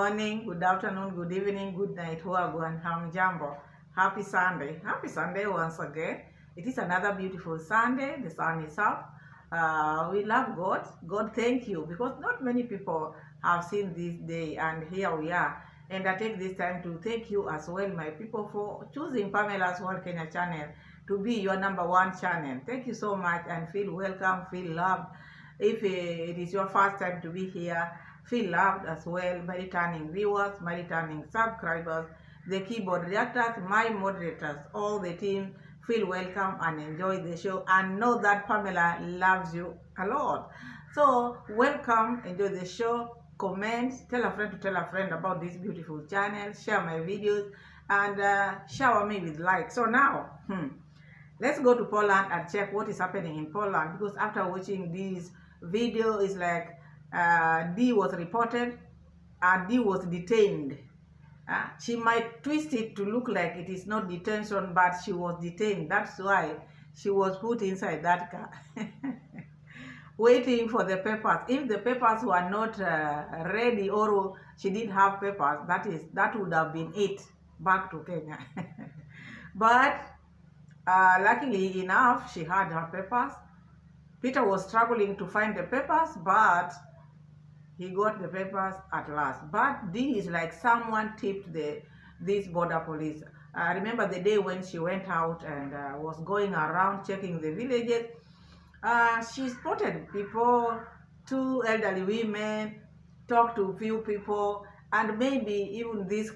morning, good afternoon, good evening, good night, Wagwan, Hamjambo. Happy Sunday. Happy Sunday once again. It is another beautiful Sunday. The sun is up. We love God. God, thank you, because not many people have seen this day, and here we are. And I take this time to thank you as well, my people, for choosing Pamela's World Kenya channel to be your #1 channel. Thank you so much, and feel welcome, feel loved. If it is your first time to be here, feel loved as well. My returning viewers, my returning subscribers, the keyboard reactors, my moderators, all the team, feel welcome and enjoy the show, and know that Pamela loves you a lot. So welcome, enjoy the show, comment, tell a friend to tell a friend about this beautiful channel, share my videos, and shower me with likes. So now, let's go to Poland and check what is happening in Poland, because after watching this video, it's like D was reported and D was detained. She might twist it to look like it is not detention, but she was detained. That's why she was put inside that car, waiting for the papers. If the papers were not ready, or she didn't have papers, that would have been it back to Kenya. But luckily enough, she had her papers. Peter was struggling to find the papers, but he got the papers at last. But this is like someone tipped this border police. Remember the day when she went out and was going around checking the villages. She spotted people, 2 elderly women, talked to a few people, and maybe even this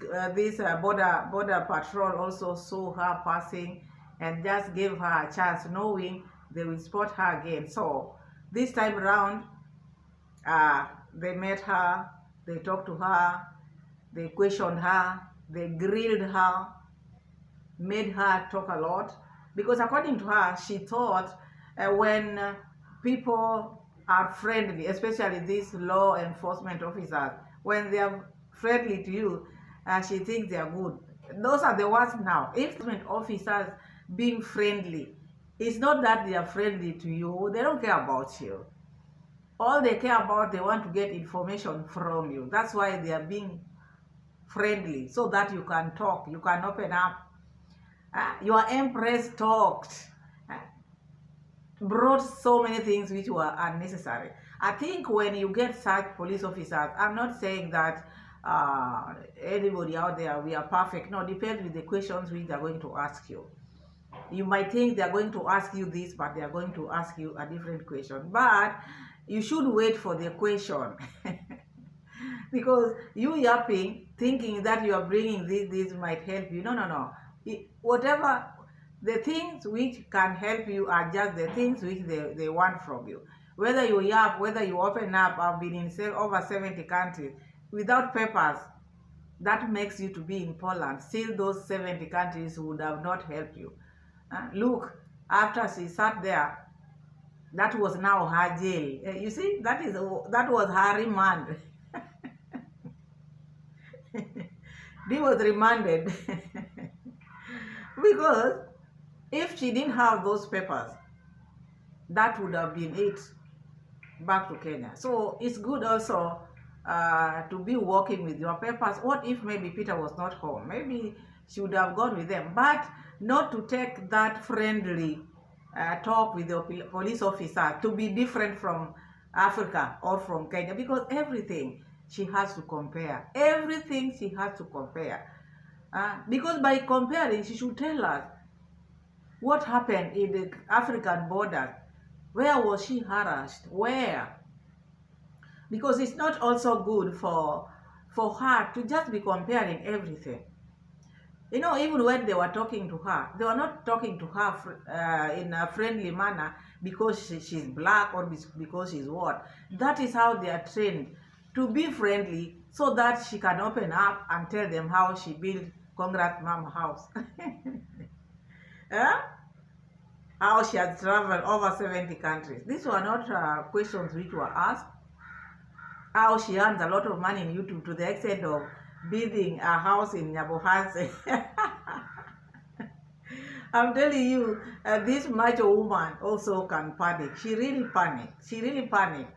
border patrol also saw her passing and just gave her a chance, knowing they will spot her again. So this time around, they met her, they talked to her, they questioned her, they grilled her, made her talk a lot. Because according to her, she thought when people are friendly, especially these law enforcement officers, when they are friendly to you, she thinks they are good. Those are the worst now. If enforcement officers being friendly, it's not that they are friendly to you, they don't care about you. All they care about, they want to get information from you. That's why they are being friendly, so that you can talk, you can open up. Your empress talked, brought so many things which were unnecessary. I think when you get such police officers, I'm not saying that anybody out there, we are perfect. No, depends with the questions which they're going to ask you. You might think they're going to ask you this, but they're going to ask you a different question. But you should wait for the question. Because you yapping, thinking that you are bringing this might help you. No. Whatever, the things which can help you are just the things which they want from you. Whether you yap, whether you open up, I've been in over 70 countries. Without papers, that makes you to be in Poland. Still, those 70 countries would have not helped you. Look, after she sat there, that was now her jail. You see, that was her remand. She was remanded. Because if she didn't have those papers, that would have been it back to Kenya. So it's good also to be working with your papers. What if maybe Peter was not home? Maybe she would have gone with them, but not to take that friendly talk with the police officer to be different from Africa or from Kenya, because everything she has to compare. Everything she has to compare. Because by comparing, she should tell us what happened in the African borders. Where was she harassed? Where? Because it's not also good for her to just be comparing everything. You know, even when they were talking to her, they were not talking to her in a friendly manner because she's black or because she's what. That is how they are trained, to be friendly, so that she can open up and tell them how she built Congrats Mom house. How she has traveled over 70 countries. These were not questions which were asked. How she earns a lot of money in YouTube to the extent of building a house in Nyabohanse. I'm telling you, this macho woman also can panic. She really panicked.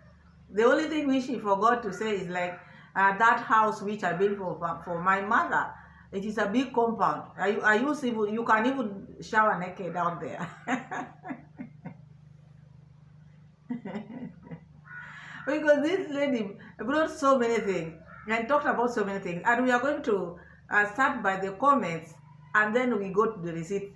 The only thing which she forgot to say is like, That house which I built for my mother, it is a big compound. I use even, you can even shower naked out there. Because this lady brought so many things and talked about so many things, and we are going to start by the comments, and then we go to the receipt.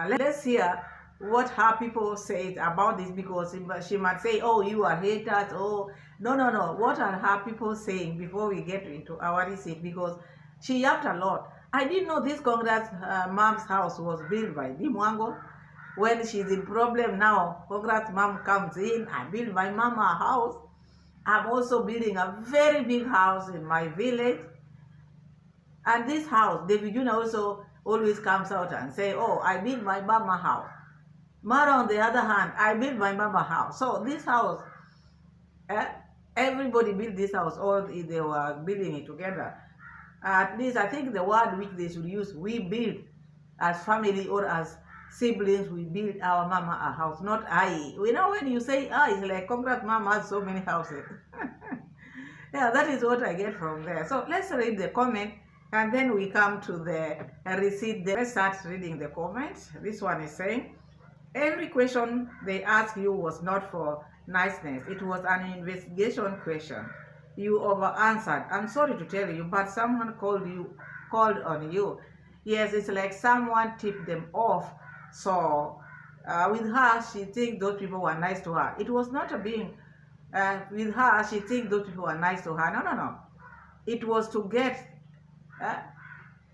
Let's hear what her people say about this, because she might say, oh, you are haters. Oh, no, what are her people saying before we get into our receipt? Because she yapped a lot. I didn't know this Congress mom's house was built by Dimwango. When she's in problem now, Congress mom comes in, I build my mama a house. I'm also building a very big house in my village. And this house, David Jr. also always comes out and say, oh, I built my mama house. Mara, on the other hand, I built my mama house. So this house, everybody built this house, or they were building it together. At least I think the word which they should use, we build as family or as siblings, we build our mama a house, not I. You know, when you say I, it's like Congress mama has so many houses. Yeah, that is what I get from there. So let's read the comment, and then we come to the receipt. Let's start reading the comments. This one is saying, every question they asked you was not for niceness. It was an investigation question. You over-answered. I'm sorry to tell you, but someone called on you. Yes, it's like someone tipped them off. So with her, she thinks those people were nice to her. It was not a being. With her, she thinks those people were nice to her. No. It was to get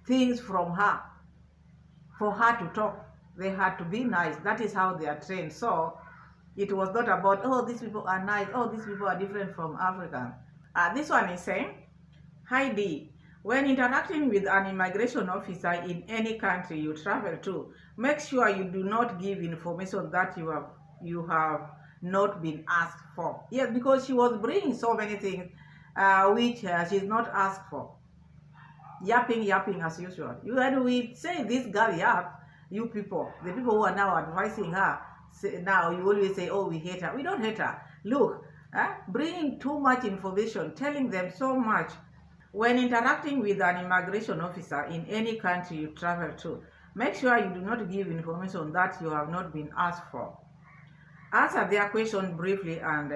things from her. For her to talk, they had to be nice. That is how they are trained. So it was not about, oh, these people are nice. Oh, these people are different from Africans. This one is saying, Heidi, when interacting with an immigration officer in any country you travel to, make sure you do not give information that you have not been asked for. Yes, because she was bringing so many things which she's not asked for. Yapping as usual. When we say this girl yap, you people, the people who are now advising her, now you always say, oh, we hate her. We don't hate her. Look, bringing too much information, telling them so much. When interacting with an immigration officer in any country you travel to, make sure you do not give information that you have not been asked for. Answer their question briefly and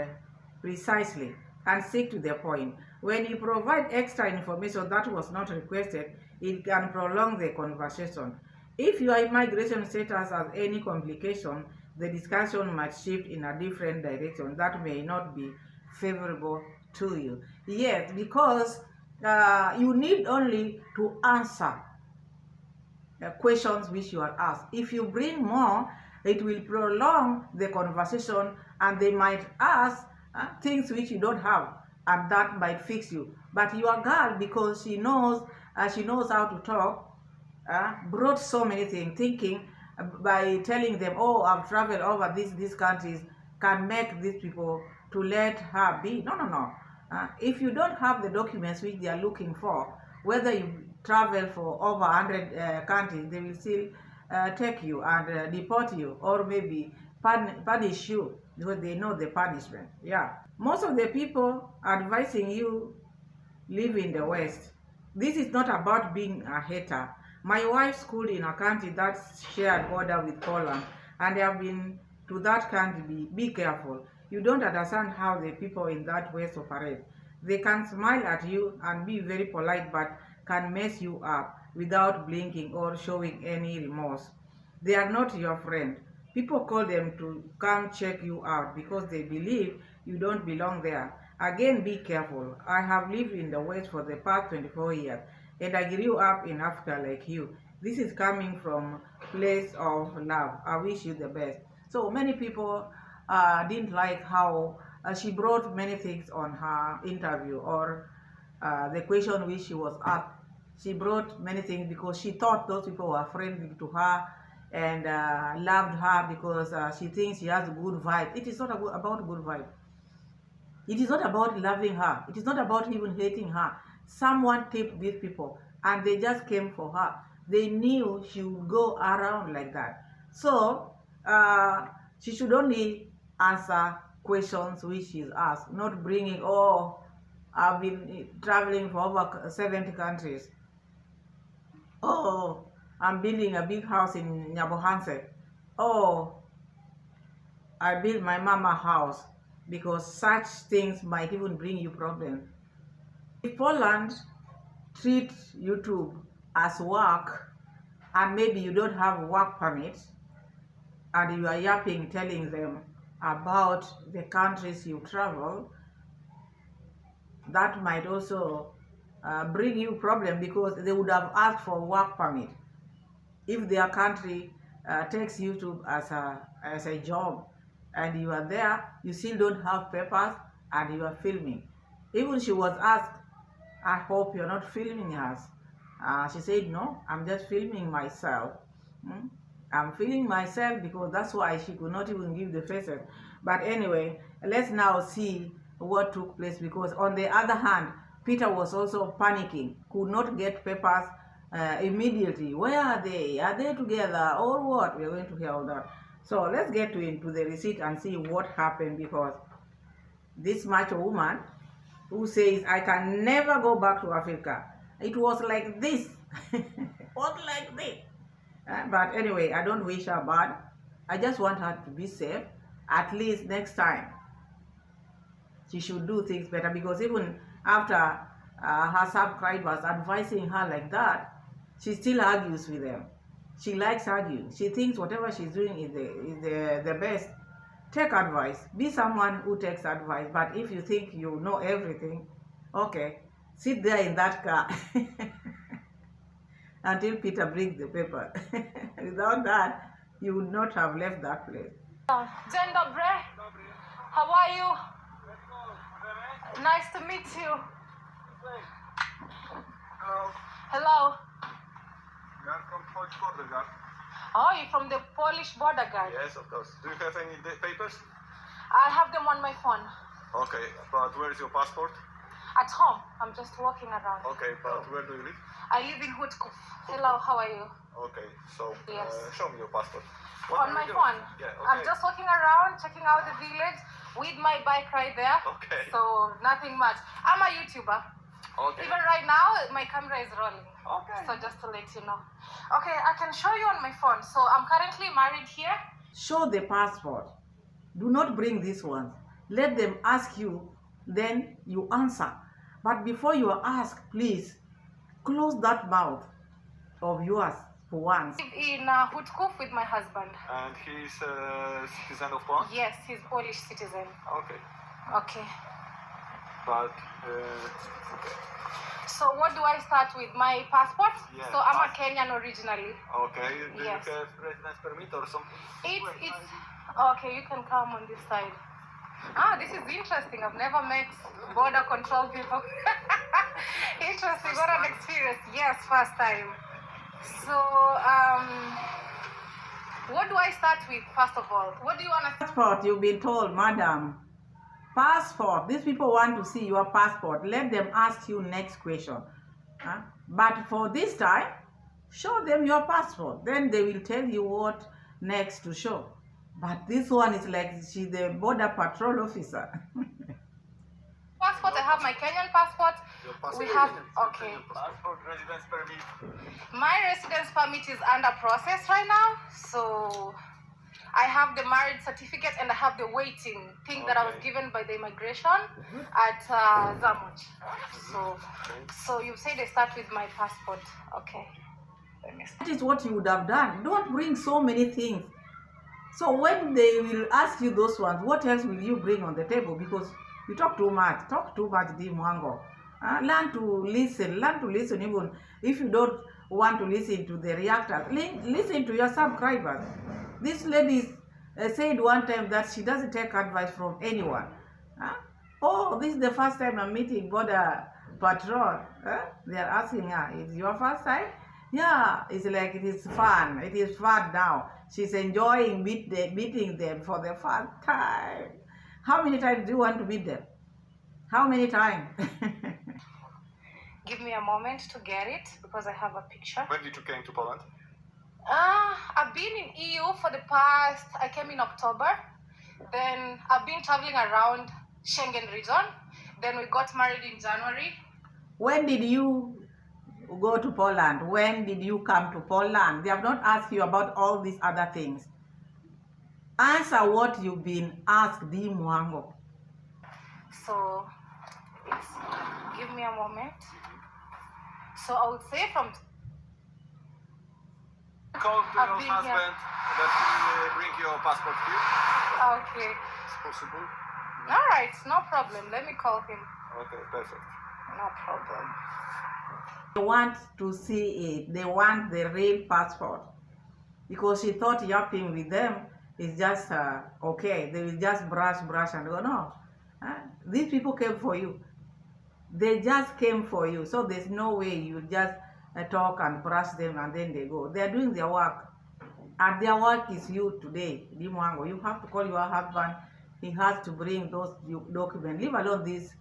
precisely, and stick to the point. When you provide extra information that was not requested, it can prolong the conversation. If your immigration status has any complication, the discussion might shift in a different direction that may not be favorable to you. Yes, because you need only to answer questions which you are asked. If you bring more, it will prolong the conversation, and they might ask things which you don't have, and that might fix you. But your girl, because she knows how to talk, brought so many things, thinking by telling them, oh, I've traveled over these countries, can make these people to let her be. No. If you don't have the documents which they are looking for, whether you travel for over 100 countries, they will still take you and deport you, or maybe punish you, because they know the punishment. Yeah. Most of the people advising you live in the West. This is not about being a hater. My wife schooled in a country that shared border with Poland, and they have been to that country. Be careful. You don't understand how the people in that West operate. They can smile at you and be very polite, but can mess you up without blinking or showing any remorse. They are not your friend. People call them to come check you out because they believe you don't belong there. Again, be careful. I have lived in the West for the past 24 years, and I grew up in Africa like you. This is coming from a place of love. I wish you the best. So many people didn't like how she brought many things on her interview, or the question which she was asked. She brought many things because she thought those people were friendly to her and loved her because she thinks she has a good vibe. It is not about good vibe. It is not about loving her. It is not about even hating her. Someone tipped these people and they just came for her. They knew she would go around like that. So she should only answer questions which she's asked, not bringing, oh, I've been traveling for over 70 countries. Oh, I'm building a big house in Nyabohanse. Oh, I built my mama house, because such things might even bring you problems. If Poland treat YouTube as work, and maybe you don't have work permit, and you are yapping, telling them about the countries you travel, that might also bring you problem, because they would have asked for work permit. If their country takes YouTube as a job, and you are there, you still don't have papers, and you are filming. Even she was asked, I hope you're not filming us. She said, no, I'm just filming myself. I'm filming myself, because that's why she could not even give the faces. But anyway, let's now see what took place, because on the other hand, Peter was also panicking, could not get papers immediately. Where are they? Are they together or what? We're going to hear all that. So let's get into the receipt and see what happened, because this macho woman who says, I can never go back to Africa. It was like this. What like this? But anyway, I don't wish her bad. I just want her to be safe. At least next time, she should do things better, because even after her subscribers advising her like that, she still argues with them. She likes arguing. She thinks whatever she's doing is the best. Take advice. Be someone who takes advice. But if you think you know everything, okay, sit there in that car until Peter brings the paper. Without that, you would not have left that place. Dzień dobry. How are you? Nice to meet you. Hello. Hello. We are from Polish border guard. Oh, you're from the Polish border guard? Yes, of course. Do you have any papers? I have them on my phone. Okay, but where is your passport? At home. I'm just walking around. Okay, but where do you live? I live in Hoodcoof. Hello, how are you? Okay, so Yes. show me your passport. On my phone. Yeah, okay. I'm just walking around, checking out the village with my bike right there. Okay. So nothing much. I'm a YouTuber. Okay. Even right now, my camera is rolling. Okay. So just to let you know. Okay, I can show you on my phone. So I'm currently married here. Show the passport. Do not bring this one. Let them ask you, then you answer. But before you ask, please close that mouth of yours for once. I live in Hoodcoof with my husband. And he's a citizen of Poland? Yes, he's Polish citizen. Okay. Okay. But So what do I start with? My passport? Yeah, So I'm a Kenyan originally. okay. Do Yes. you have residence permit or something? It's okay. You can come on this side. This is interesting. I've never met border control people. Interesting. What an experience. Yes, first time. So what do I start with first of all? What do you want to? Passport, you've been told, madam. Passport. These people want to see your passport. Let them ask you next question. But for this time, show them your passport. Then they will tell you what next to show. But this one is like she's the border patrol officer. Passport. I have my Kenyan passport. Your passport. We have okay. Passport, residence permit. My residence permit is under process right now, so I have the marriage certificate and I have the waiting thing that I was Okay. given by the immigration at Zamuj. So you say they start with my passport. Okay. Let me That is what you would have done. Don't bring so many things. So when they will ask you those ones, what else will you bring on the table? Because you talk too much. Talk too much, Di Mwango. Learn to listen. Learn to listen even if you don't want to listen to the reactors. Listen to your subscribers. This lady said one time that she doesn't take advice from anyone. Oh, this is the first time I'm meeting border patrol. They are asking her, is your first time? Yeah, it's like it is fun. It is fun now. She's enjoying meeting them for the first time. How many times do you want to meet them? How many times? give me a moment to get it because I have a picture. When did you came to Poland? I've been in EU for the past, I came in October. Then I've been traveling around Schengen region. Then we got married in January. When did you go to Poland? When did you come to Poland? They have not asked you about all these other things. Answer what you've been asked, Di Mwango. So, give me a moment. So I would say from Call to I've your been here. husband that he bring your passport here. Okay. It's possible. All right, no problem. Let me call him. Okay, perfect. No problem. They want to see it. They want the real passport. Because she thought yapping with them is just okay. They will just brush and go, no. These people came for you. They just came for you. So there's no way you just talk and brush them and then they go. They're doing their work. And their work is you today, Di Mwango. You have to call your husband. He has to bring those documents. Leave alone these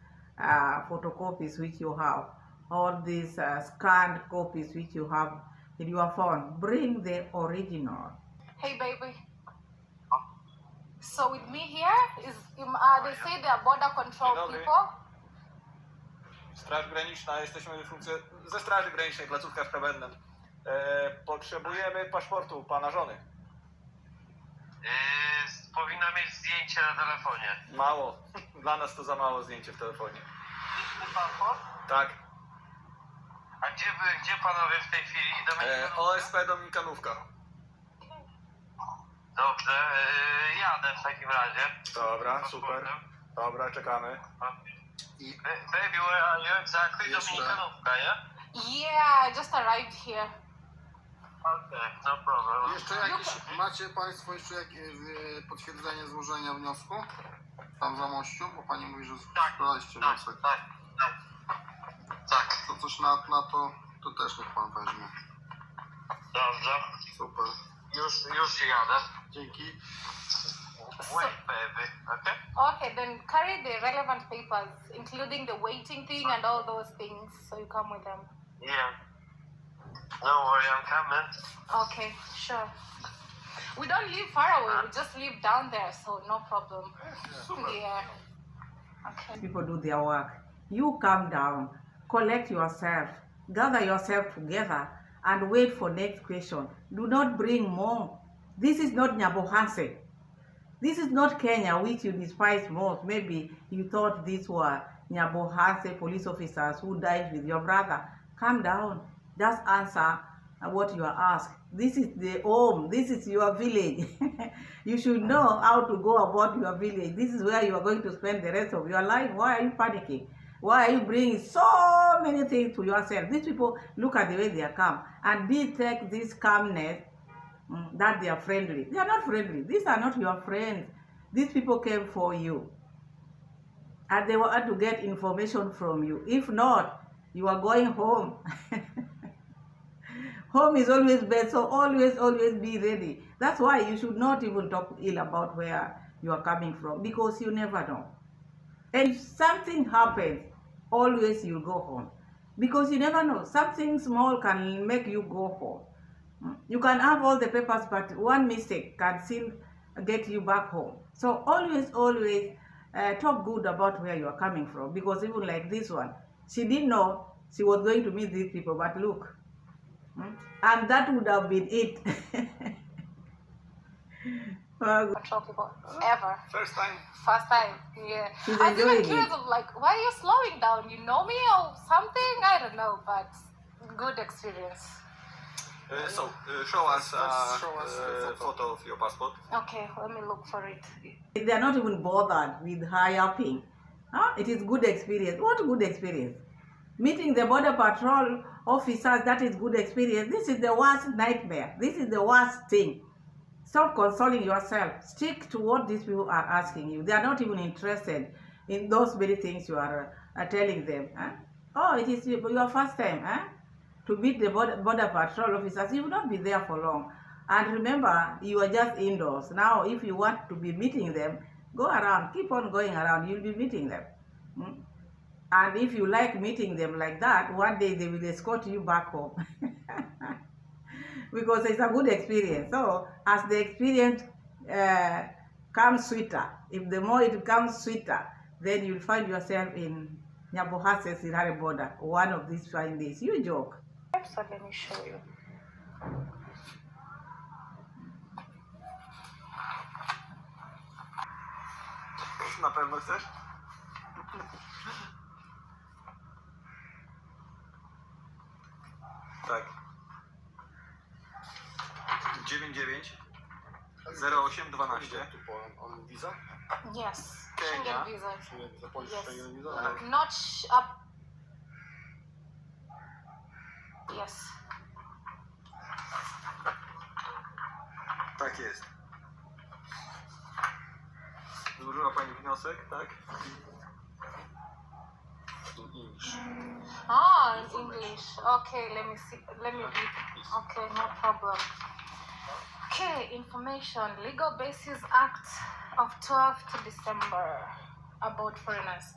photocopies which you have, or these scanned copies which you have in your phone. Bring the original. Hey, baby. So with me here is they say they are border control Dzień dobry. people. Straż Graniczna, jesteśmy ze Straży Granicznej, placówka w Krawędnem. Potrzebujemy paszportu pana żony. Powinna mieć zdjęcie na telefonie. Mało. Dla nas to za mało zdjęcie w telefonie. Paszport? Tak. A gdzie panowie w tej chwili? OSP Dominikanówka. Dobrze, jadę w takim razie. Dobra, super. Dobra, czekamy. Baby, where are you exactly? Dominikanówka, yeah? Yeah, I just arrived here. Okay, no problem. Jeszcze jakieś, macie Państwo jeszcze jakieś potwierdzenie złożenia wniosku? Tam za mościu? Bo Pani mówi, że składaliście wniosek. Tak. To coś na to też niech Pan weźmie. Dobrze. Super. Już jadę. Dzięki. Wait, baby, okay? Okay, then carry the relevant papers, including the waiting thing and all those things, so you come with them. Yeah. No worry, I'm coming. Okay, sure. We don't live far away, we just live down there, so no problem. Yeah. Okay. People do their work. You calm down, collect yourself, gather yourself together, and wait for next question. Do not bring more. This is not Nyabohanse. This is not Kenya, which you despise most. Maybe you thought these were Nyabohanse police officers who died with your brother. Calm down. Just answer what you are asked. This is the home. This is your village. You should know how to go about your village. This is where you are going to spend the rest of your life. Why are you panicking? Why are you bringing so many things to yourself? These people, look at the way they are calm and detect this calmness that they are friendly. They are not friendly. These are not your friends. These people came for you. And they want to get information from you. If not, you are going home. Home is always best, so always be ready. That's why you should not even talk ill about where you are coming from, because you never know. And if something happens, always you'll go home, because you never know. Something small can make you go home. You can have all the papers, but one mistake can still get you back home. So always talk good about where you are coming from, because even like this one, she didn't know she was going to meet these people, but look, and that would have been it. Control people ever. First time. First time, yeah. She's I was even enjoying curious it. of like, why are you slowing down? You know me or something? I don't know, but good experience. Show us Show us the photo of your passport. Okay, let me look for it. They are not even bothered with high-upping. It is good experience. What good experience? Meeting the border patrol officers, that is good experience. This is the worst nightmare. This is the worst thing. Stop consoling yourself. Stick to what these people are asking you. They are not even interested in those very things you are telling them. Oh, it is your first time to meet the border patrol officers. You will not be there for long. And remember, you are just indoors. Now, if you want to be meeting them, go around. Keep on going around. You'll be meeting them. And if you like meeting them like that, one day they will escort you back home. Because it's a good experience. So as the experience comes sweeter, if the more it becomes sweeter, then you'll find yourself in Nyabohase Sirare border one of these fine days. You joke. So let me show you. Na pewno chcesz? Tak. 99 08 12. On visa? Yes. Kenya. Schengen visa. Czy Polish Yes. Schengen visa? Not up. Yes. Tak jest. Złożyła Pani wniosek, tak? English. Ah, in English. Okay, let me see. Let me read. Okay, no problem. Okay, information. Legal Basis Act of 12th December about foreigners.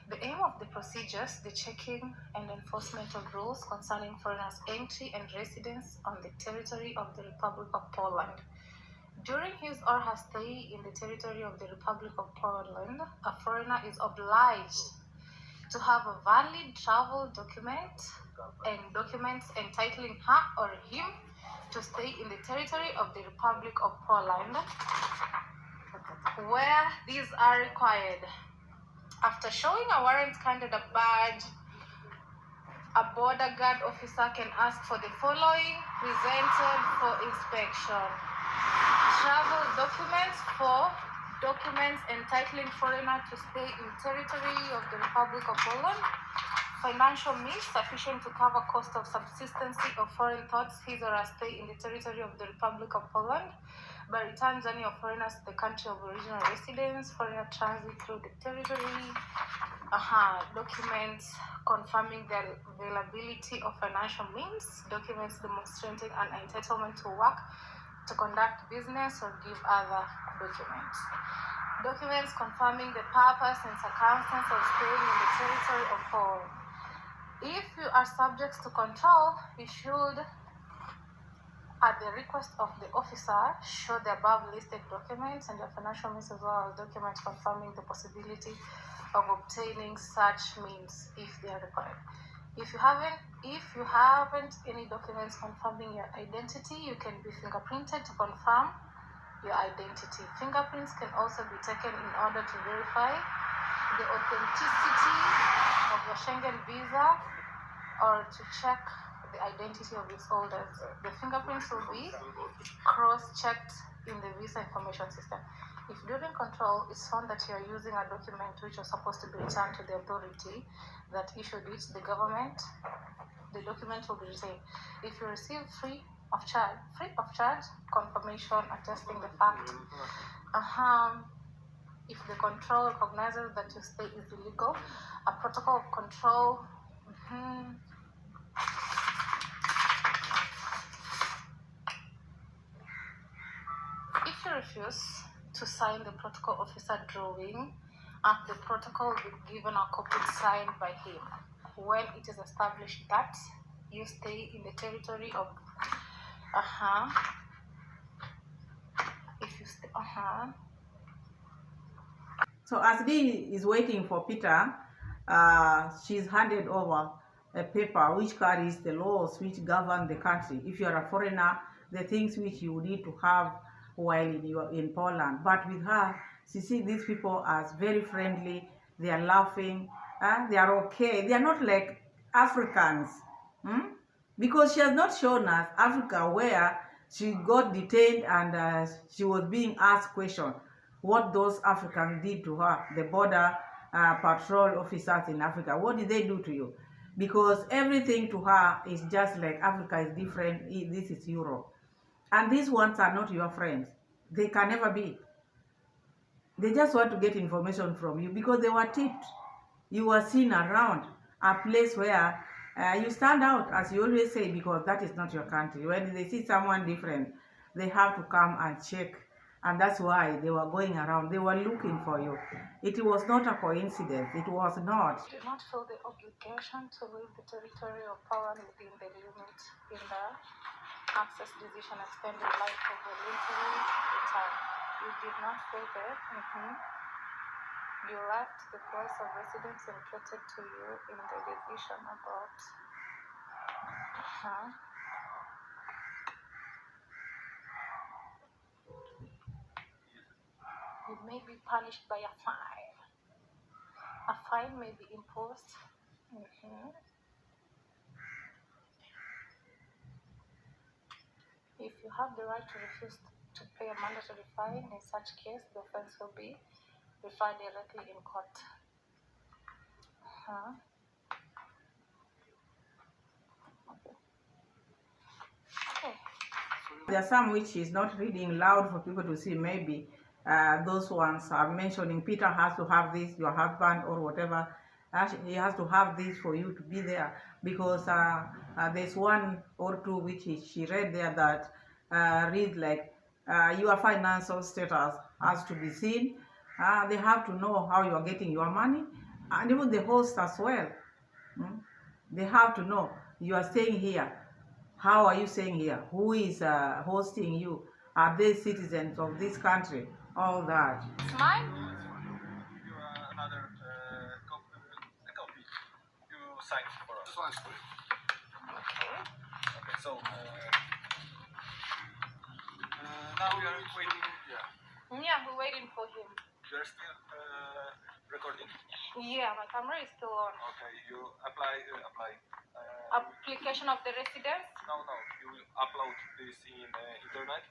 The aim of the procedures, the checking and enforcement of rules concerning foreigners' entry and residence on the territory of the Republic of Poland. During his or her stay in the territory of the Republic of Poland, a foreigner is obliged to have a valid travel document and documents entitling her or him to stay in the territory of the Republic of Poland, where these are required. After showing a warrant carried a badge, a border guard officer can ask for the following presented for inspection: travel documents for documents entitling foreigner to stay in territory of the Republic of Poland, financial means sufficient to cover cost of subsistence of foreign thoughts his or her stay in the territory of the Republic of Poland, by return journey of foreigners to the country of original residence, foreigner transit through the territory, documents confirming the availability of financial means, documents demonstrating an entitlement to work, to conduct business, or give other documents. Documents confirming the purpose and circumstance of staying in the territory of Poland. If you are subject to control, you should, at the request of the officer, show the above listed documents and your financial means, as well as documents confirming the possibility of obtaining such means if they are required. If you haven't any documents confirming your identity, you can be fingerprinted to confirm your identity. Fingerprints can also be taken in order to verify the authenticity of your Schengen visa or to check the identity of its holders. The fingerprints will be cross-checked in the visa information system. If during control it's found that you are using a document which was supposed to be returned to the authority that issued it, the government, the document will be retained. If you receive free of charge confirmation attesting the fact, if the control recognizes that your stay is illegal, a protocol of control. If you refuse to sign the protocol officer drawing, the protocol will be given a copy signed by him when it is established that you stay in the territory of if you stay So as Dee is waiting for Peter, she's handed over a paper which carries the laws which govern the country. If you are a foreigner, the things which you need to have while in Poland. But with her, she sees these people as very friendly. They are laughing. They are okay. They are not like Africans. Because she has not shown us Africa where she got detained and she was being asked questions. What those Africans did to her, the border patrol officers in Africa, what did they do to you? Because everything to her is just like Africa is different, this is Europe. And these ones are not your friends. They can never be. They just want to get information from you because they were tipped. You were seen around a place where you stand out, as you always say, because that is not your country. When they see someone different, they have to come and check. And that's why they were going around. They were looking for you. It was not a coincidence. It was not. do not feel the obligation to leave the territory of Poland within the limit in the access decision extended life of voluntary return. You did not feel that. You left the place of residence indicated to you in the decision about. You may be punished by a fine. A fine may be imposed. If you have the right to refuse to pay a mandatory fine, in such case, the offense will be referred directly in court. Okay. There are some which is not reading loud for people to see. Maybe those ones are mentioning Peter has to have this, your husband or whatever. He has to have this for you to be there, because there's one or two which she read there that read like your financial status has to be seen. They have to know how you are getting your money, and even the host as well. They have to know you are staying here. How are you staying here? Who is hosting you? Are they citizens of this country? All that. It's mine? You another copy. You signed for us. This one is for you. Okay, so now we are waiting. Yeah, we're waiting for him. You are still recording. Yeah, my camera is still on. Okay, you apply. Application of the residence? No, you will upload this in internet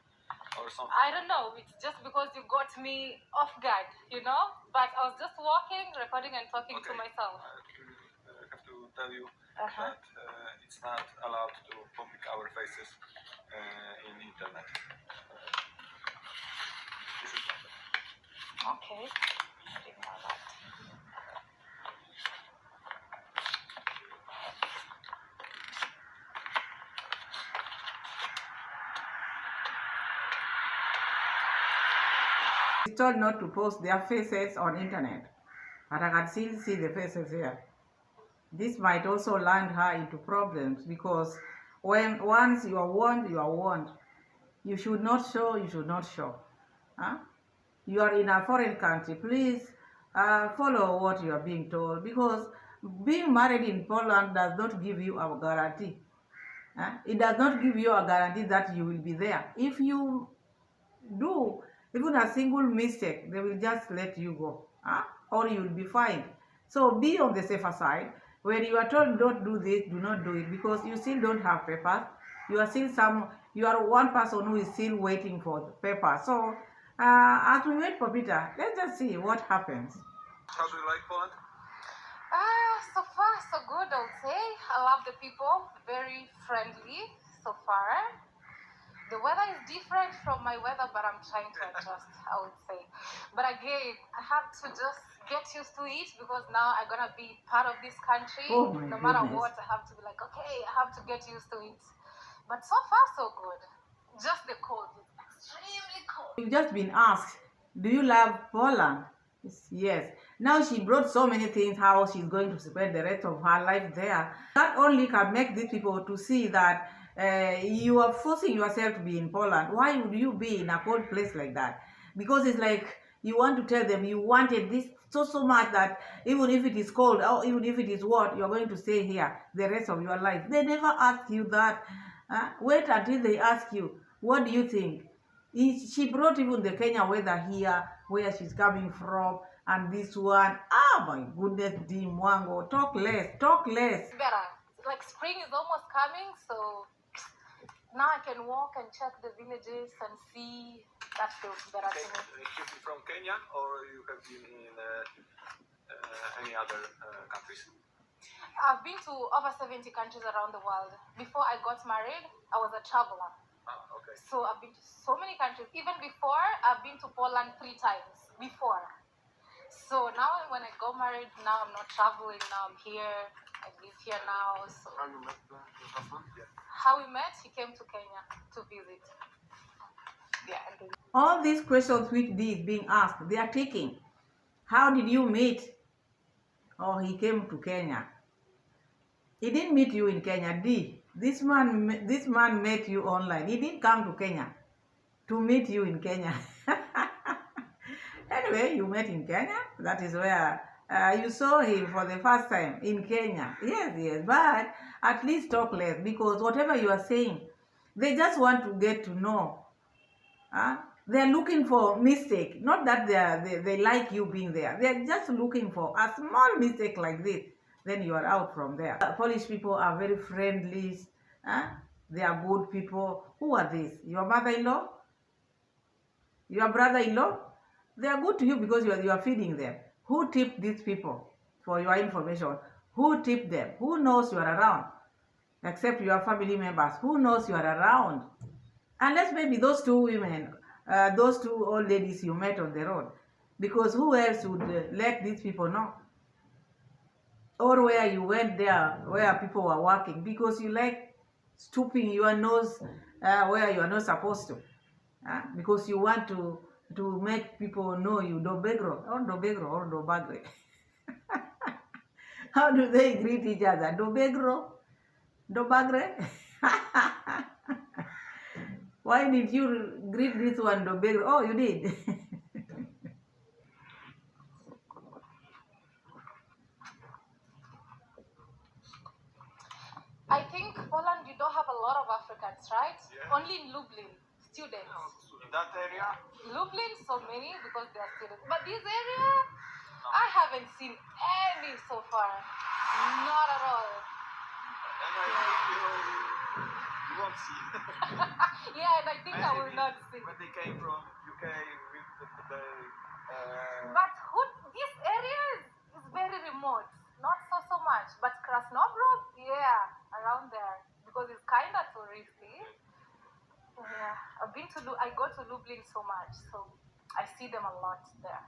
or something. I don't know. It's just because you got me off guard, you know? But I was just walking, recording, and talking to myself. I have to tell you Uh-huh. that it's not allowed to public our faces in internet. This is not. Okay. I didn't know that. It's told not to post their faces on internet, but I can still see the faces here. This might also land her into problems, because once you are warned, you are warned. You should not show, you should not show. You are in a foreign country, please follow what you are being told, because being married in Poland does not give you a guarantee. It does not give you a guarantee that you will be there. If you do even a single mistake, they will just let you go, or you will be fined. So be on the safer side. When you are told don't do this, do not do it, because you still don't have papers. You are one person who is still waiting for the paper. So as we wait for Peter, let's just see what happens. How do you like Poland? So far, so good, I would say. I love the people, very friendly so far. The weather is different from my weather, but I'm trying to adjust, I would say. But again, I have to just get used to it, because now I'm gonna be part of this country. Oh my no matter goodness. what, I have to be like, okay, I have to get used to it. But so far, so good. Just the cold is extremely cold. You've just been asked, do you love Poland? Yes. Now she brought so many things, how she's going to spend the rest of her life there. That only can make these people to see that you are forcing yourself to be in Poland. Why would you be in a cold place like that? Because it's like you want to tell them you wanted this so much that even if it is cold or even if it is hot, you're going to stay here the rest of your life. They never ask you that. Wait until they ask you, what do you think? She brought even the Kenya weather here, where she's coming from, and this one. My goodness, Dimwango, talk less. Better. Like spring is almost coming, so now I can walk and check the villages and see. That feels better to me. You've been from Kenya, or you have been in any other countries? I've been to over 70 countries around the world. Before I got married, I was a traveler. Okay. So I've been to so many countries. Even before, I've been to Poland 3 times before. So now when I got married, now I'm not traveling, now I'm here. I live here now. So How you met your husband? how we met, he came to Kenya to visit. Yeah. And All these questions which D is being asked, they are taking. How did you meet? Oh, he came to Kenya. He didn't meet you in Kenya, D. This man met you online. He didn't come to Kenya to meet you in Kenya. Anyway, you met in Kenya. That is where you saw him for the first time in Kenya. Yes, yes. But at least talk less, because whatever you are saying, they just want to get to know. They're looking for mistake. Not that they like you being there. They're just looking for a small mistake like this. Then you are out from there. Polish people are very friendly. They are good people. Who are these? Your mother-in-law? Your brother-in-law? They are good to you because you are feeding them. Who tipped these people? For your information, who tipped them? Who knows you are around? Except your family members. Who knows you are around? Unless maybe those two women, those two old ladies you met on the road. Because who else would let these people know? Or where you went there, where people were working, because you like stooping your nose where you are not supposed to. Because you want to make people know you dobegro or dobagre. How do they greet each other? Dobegro? Dobagre? Why did you greet this one dobegro? Oh, you did. I think Poland, you don't have a lot of Africans, right? Yeah. Only in Lublin, students. In that area, Lublin, so many because they are students. But this area, I haven't seen any so far. Not at all. and I think you won't see. Yeah, and I think I will not see. When they came from UK with the But this area is very remote. Not so much. But Krasnobrod, yeah, around there. Because it's kind of touristy. Yeah, I go to Lublin so much. So I see them a lot there.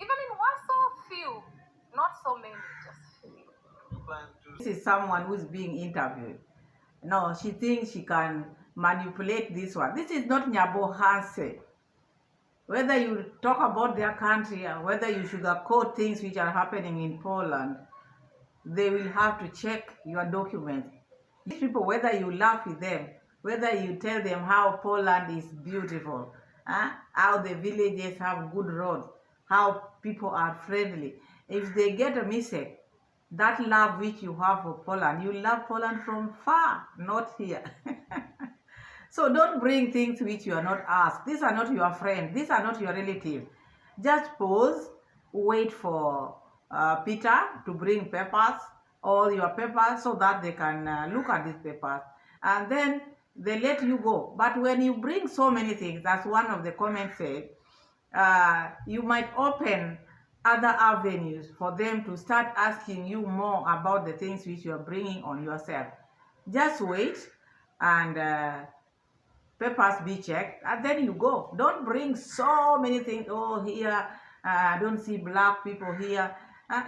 Even in Warsaw, few. Not so many, just few. plan to This is someone who's being interviewed. No, she thinks she can manipulate this one. This is not Nyabo Hanse. Whether you talk about their country or whether you sugarcoat things which are happening in Poland, they will have to check your documents. These people, whether you laugh with them, whether you tell them how Poland is beautiful, how the villages have good roads, how people are friendly, if they get a mistake, that love which you have for Poland, you love Poland from far, not here. So don't bring things which you are not asked. These are not your friends. These are not your relatives. Just pause, wait for Peter to bring papers, all your papers, so that they can look at these papers. And then they let you go. But when you bring so many things, as one of the comments said, you might open other avenues for them to start asking you more about the things which you are bringing on yourself. Just wait and papers be checked, and then you go. Don't bring so many things. Oh, here, I don't see black people here.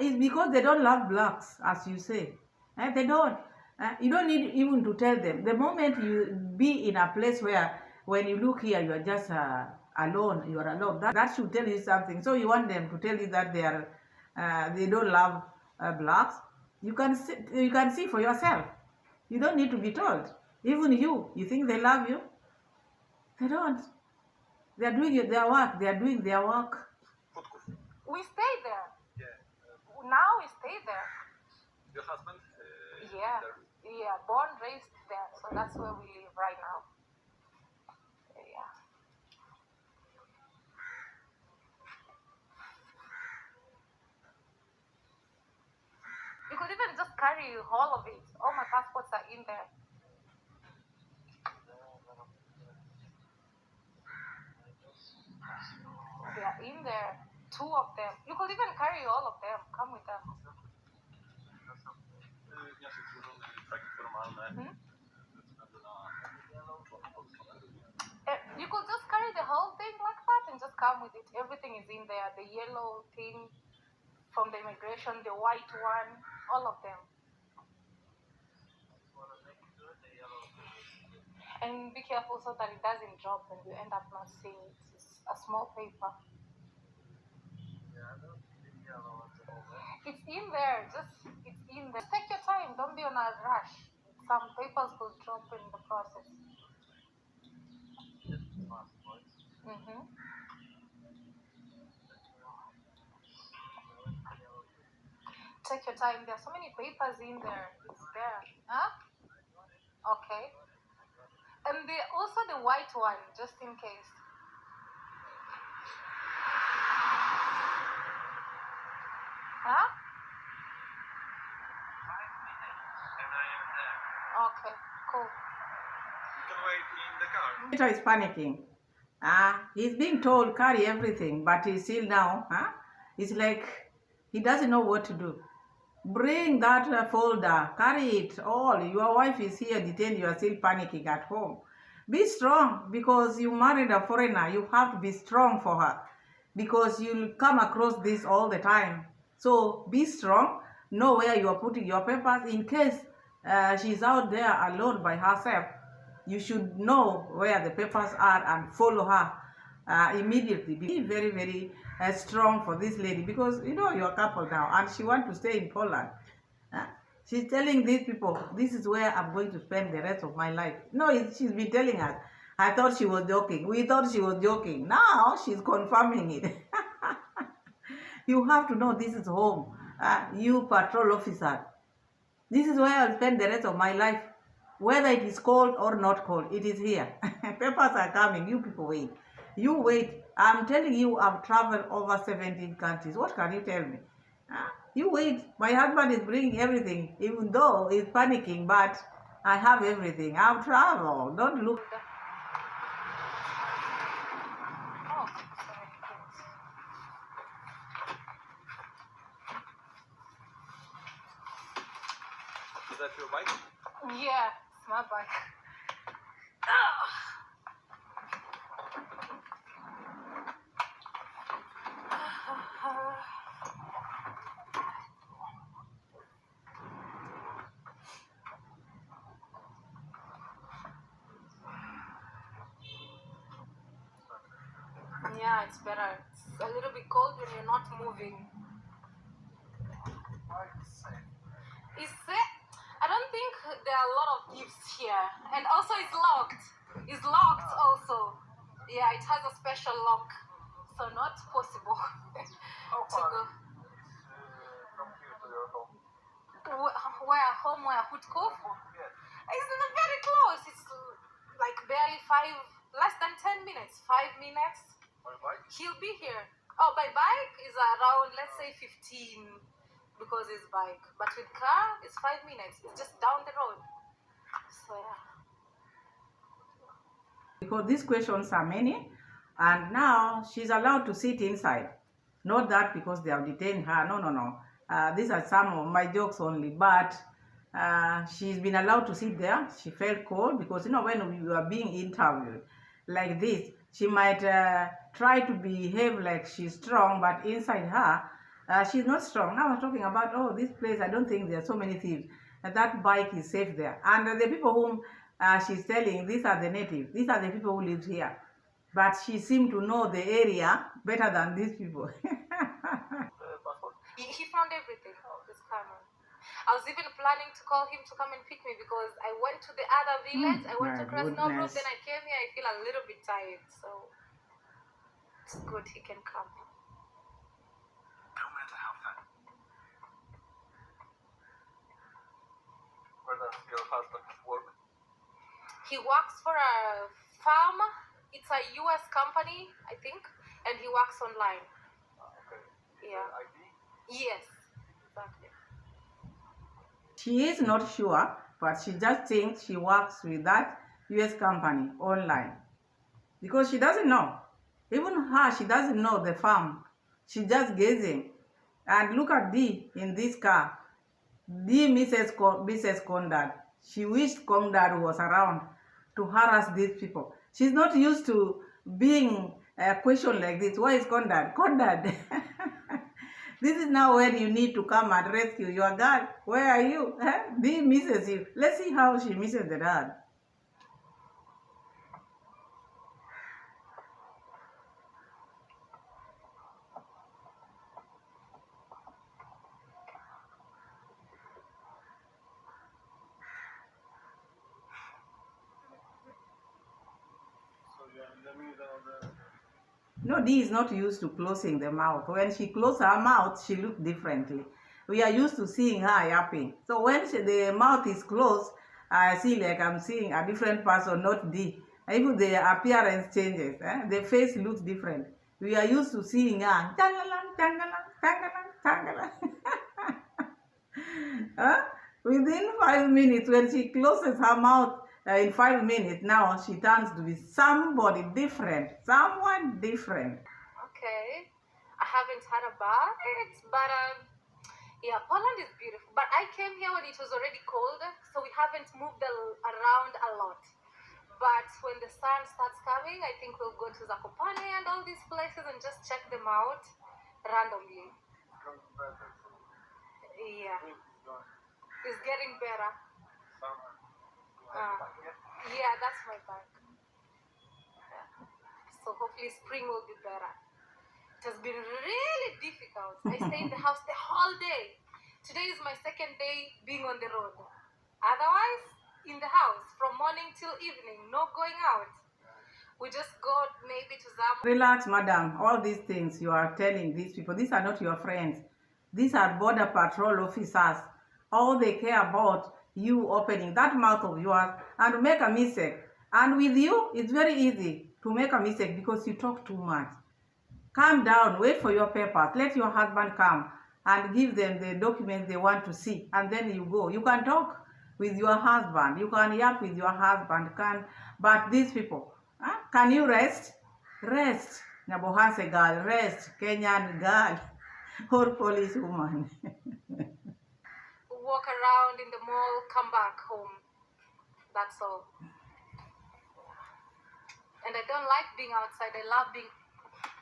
It's because they don't love blacks, as you say. They don't. You don't need even to tell them. The moment you be in a place where, when you look here, you are just alone. You are alone. That should tell you something. So you want them to tell you that they don't love blacks. You can see for yourself. You don't need to be told. Even you think they love you? They don't. They are doing their work. They are doing their work. We stay there. Yeah. Now we stay there. Your husband? Yeah. Yeah, born, raised there. So that's where we live right now. Yeah. You could even just carry all of it. All my passports are in there. They are in there. 2 of them. You could even carry all of them. Come with them. Wniosek złożony takie formalne. You could just carry the whole thing like that and just come with it. Everything is in there. The yellow thing from the immigration, the white one, all of them. And be careful so that it doesn't drop and you end up not seeing it. It's a small paper. It's in there. It's in there. Just take your time. Don't be on a rush. Some papers will drop in the process. Mm-hmm. Take your time. There are so many papers in there. It's there. Huh? Okay. And also the white one, just in case. Huh? Okay, cool. You can wait in the car. Peter is panicking. He's being told carry everything, but he's still now. It's like he doesn't know what to do. Bring that folder, carry it all. Your wife is here detained. You are still panicking at home. Be strong, because you married a foreigner. You have to be strong for her, because you'll come across this all the time. So be strong. Know where you are putting your papers in case she's out there alone by herself. You should know where the papers are and follow her immediately. Be very, very strong for this lady, because you know you're a couple now and she wants to stay in Poland. She's telling these people, this is where I'm going to spend the rest of my life. No, she's been telling us. I thought she was joking. We thought she was joking. Now she's confirming it. You have to know this is home. You patrol officer. This is where I'll spend the rest of my life. Whether it is cold or not cold, it is here. Papers are coming. You people wait. You wait. I'm telling you, I've traveled over 17 countries. What can you tell me? You wait. My husband is bringing everything, even though he's panicking, but I have everything. I've traveled. Don't look. Oh, Is that your bike? yeah, it's my bike. Yeah, it's better. It's a little bit cold when you're not moving. Is it? I don't think there are a lot of gifts here. And also it's locked. It's locked also. Yeah, it has a special lock. So not possible How to far go. from here to your home? Where? Home where? Hutkov? Yes. It's not very close. It's like barely less than 10 minutes. 5 minutes. My bike? He'll be here. Oh, by bike is around, let's say 15 because it's bike. But with car, it's 5 minutes. It's just down the road. So yeah. Because these questions are many, and now she's allowed to sit inside. Not that because they have detained her. No, no, no. These are some of my jokes only. But she's been allowed to sit there. She felt cold because, you know, when we are being interviewed like this, she might try to behave like she's strong, but inside her, she's not strong. Now we're talking about, oh, this place, I don't think there are so many thieves. That bike is safe there. And the people whom she's telling, these are the natives. These are the people who live here. But she seemed to know the area better than these people. He found everything. This camera. I was even planning to call him to come and pick me because I went to the other village. I went to my Krasnobruk, goodness. then I came here. I feel a little bit tired, so it's good he can come. No matter how fat. Where does your husband work? He works for a farm. It's a US company, I think, and he works online. Okay. Yeah. ID? Yes, exactly. She is not sure, but she just thinks she works with that US company online. Because she doesn't know. Even her, she doesn't know the farm. She's just gazing. And look at Dee in this car. Dee Mrs. Condad. She wished Condad was around to harass these people. She's not used to being questioned like this. Why is Condad? Condad. This is now when you need to come and rescue your girl. Where are you? Dee misses you. Let's see how she misses the dad. So you're in the middle of the... No, Dee is not used to closing the mouth. When she closed her mouth, she looked differently. we are used to seeing her yapping. So when the mouth is closed, I see like I'm seeing a different person, not D. Even the appearance changes. The face looks different. We are used to seeing her. Tangalang, tangalang, tangalang, tangalang. Within 5 minutes, when she closes her mouth, in 5 minutes, now she turns to be somebody different, someone different. Okay. I haven't had about it, but yeah, Poland is beautiful. But I came here when it was already cold, so we haven't moved around a lot. But when the sun starts coming, I think we'll go to Zakopane and all these places and just check them out randomly. Yeah, it's getting better. Yeah, that's my bag. Yeah. So hopefully spring will be better. It has been really difficult. I stay in the house the whole day. Today is my second day being on the road. Otherwise, in the house from morning till evening, no going out. We just go maybe to Zam. Relax, madam. All these things you are telling these people, these are not your friends. These are border patrol officers. All they care about you opening that mouth of yours and make a mistake. And with you, it's very easy to make a mistake because you talk too much. Calm down, wait for your papers. Let your husband come and give them the documents they want to see. And then you go. You can talk with your husband. You can yap with your husband. But these people, can you rest? Rest. Nyabohase girl, rest. Kenyan girl or police woman. Walk around in the mall, come back home. That's all. And I don't like being outside. I love being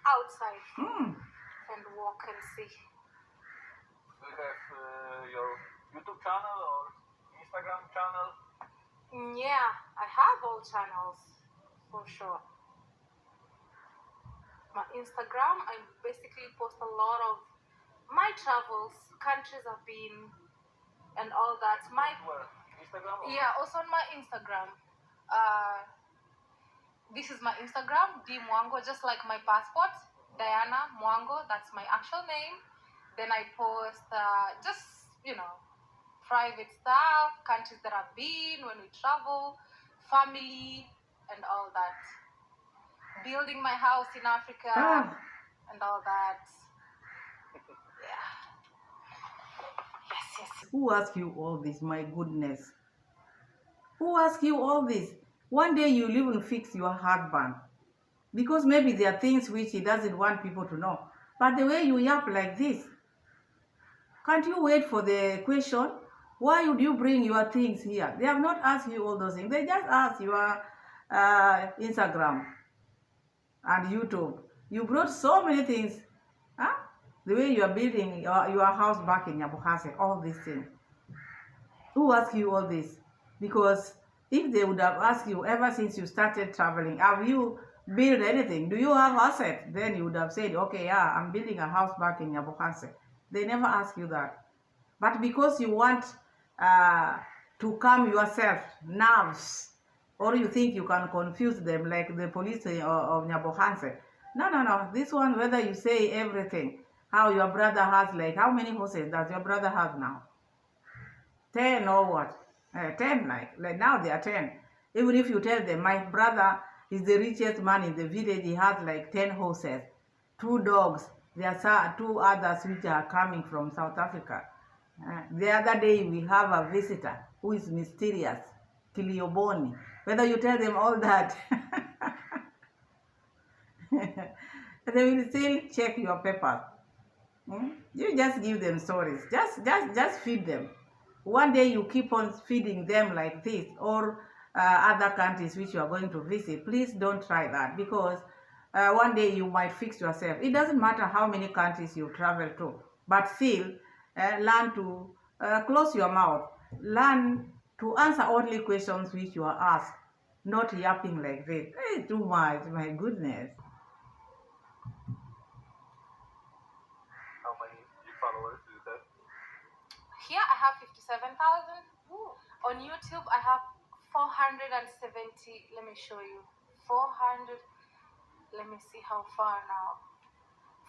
outside and walk and see. Do you have your YouTube channel or Instagram channel? Yeah, I have all channels for sure. My Instagram, I basically post a lot of my travels, countries I've been, and all that. Where? Instagram? Or? Yeah, also on my Instagram. This is my Instagram, D Mwango, just like my passport, Diana Mwango. That's my actual name. Then I post just, private stuff, countries that I've been, when we travel, family, and all that. Building my house in Africa and all that. Yeah. Yes. Who asked you all this? My goodness. Who asked you all this? One day you'll even fix your husband. Because maybe there are things which he doesn't want people to know. But the way you yap like this, can't you wait for the question? Why would you bring your things here? They have not asked you all those things. They just asked your Instagram and YouTube. You brought so many things. The way you are building your house back in Nyabohase, all these things. Who asked you all this? Because if they would have asked you ever since you started traveling, have you built anything? Do you have assets? Then you would have said, okay, yeah, I'm building a house back in Nyabohase. They never ask you that. But because you want to calm yourself, nerves, or you think you can confuse them like the police of Nyabohase. No. This one, whether you say everything, how your brother has, like, how many horses does your brother have now? 10 or what? 10, like now they are 10. Even if you tell them, my brother is the richest man in the village, he has like 10 horses, 2 dogs. There are 2 others which are coming from South Africa. The other day we have a visitor who is mysterious, Kilioboni. Whether you tell them all that, they will still check your papers. You just give them stories. Just feed them. One day you keep on feeding them like this, or other countries which you are going to visit. Please don't try that, because one day you might fix yourself. It doesn't matter how many countries you travel to, but still learn to close your mouth. Learn to answer only questions which you are asked, not yapping like this. It's too much, my goodness. How many followers do you have? Here I have 57,000. On YouTube I have 470. Let me show you. 400. Let me see how far now.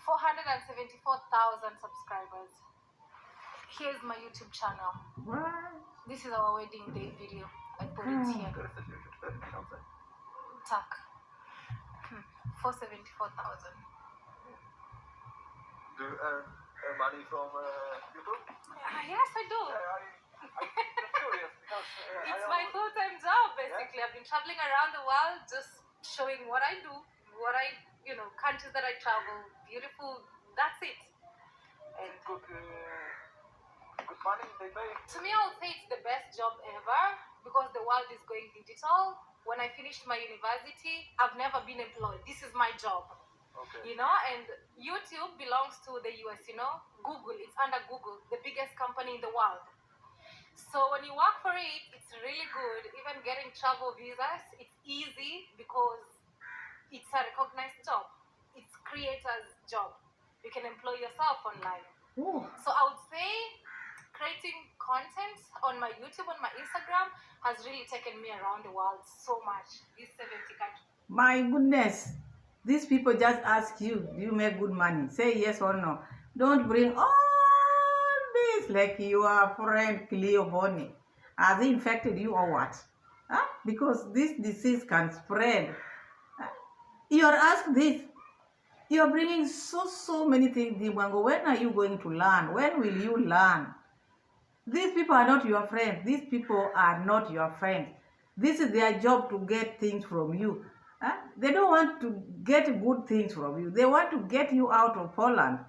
474,000 subscribers. Here's my YouTube channel. What? This is our wedding day video. I put it here. Tak. 474,000. Do you earn money from YouTube? Yes, I do. I'm curious because It's my full-time job, basically. I've been traveling around the world just showing what I do, countries that I travel, beautiful, that's it. And good money they pay. to me, I would say it's the best job ever because the world is going digital. When I finished my university, I've never been employed. This is my job. Okay. And YouTube belongs to the US, Google, it's under Google, the biggest company in the world. So when you work for it, it's really good. Even getting travel visas, it's easy because it's a recognized job. It's creator's job. You can employ yourself online. Ooh. So I would say creating content on my YouTube, on my Instagram, has really taken me around the world so much. These 70 countries. My goodness. These people just ask you, do you make good money? Say yes or no. Don't bring all this like your friend Cleo Bonnie. Has he infected you or what? Huh? Because this disease can spread. Huh? You are asked this. You are bringing so many things. When are you going to learn? When will you learn? These people are not your friends. These people are not your friends. This is their job to get things from you. Huh? They don't want to get good things from you. They want to get you out of Poland.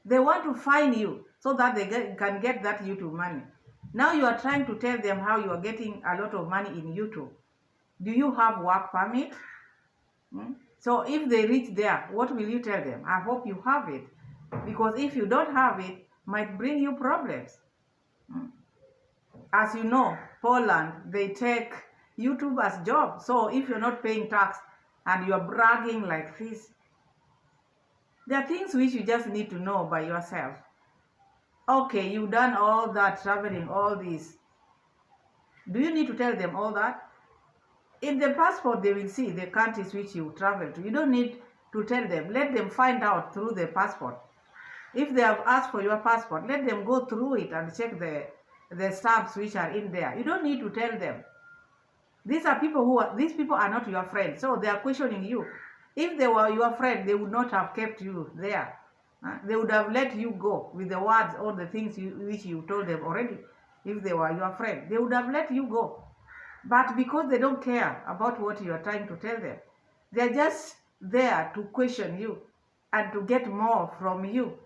They want to find you so that they can get that YouTube money. Now you are trying to tell them how you are getting a lot of money in YouTube. Do you have work permit? So if they reach there, what will you tell them? I hope you have it. Because if you don't have it, might bring you problems. As you know, Poland, they take YouTube as job. So if you're not paying tax and you're bragging like this, there are things which you just need to know by yourself. Okay, you've done all that traveling, all this. Do you need to tell them all that? In the passport, they will see the countries which you travel to. You don't need to tell them. Let them find out through the passport. If they have asked for your passport, let them go through it and check the stamps which are in there. You don't need to tell them. These people are not your friends, so they are questioning you. If they were your friend, they would not have kept you there. They would have let you go with the words or the things which you told them already. If they were your friend, they would have let you go. But because they don't care about what you are trying to tell them, they're just there to question you and to get more from you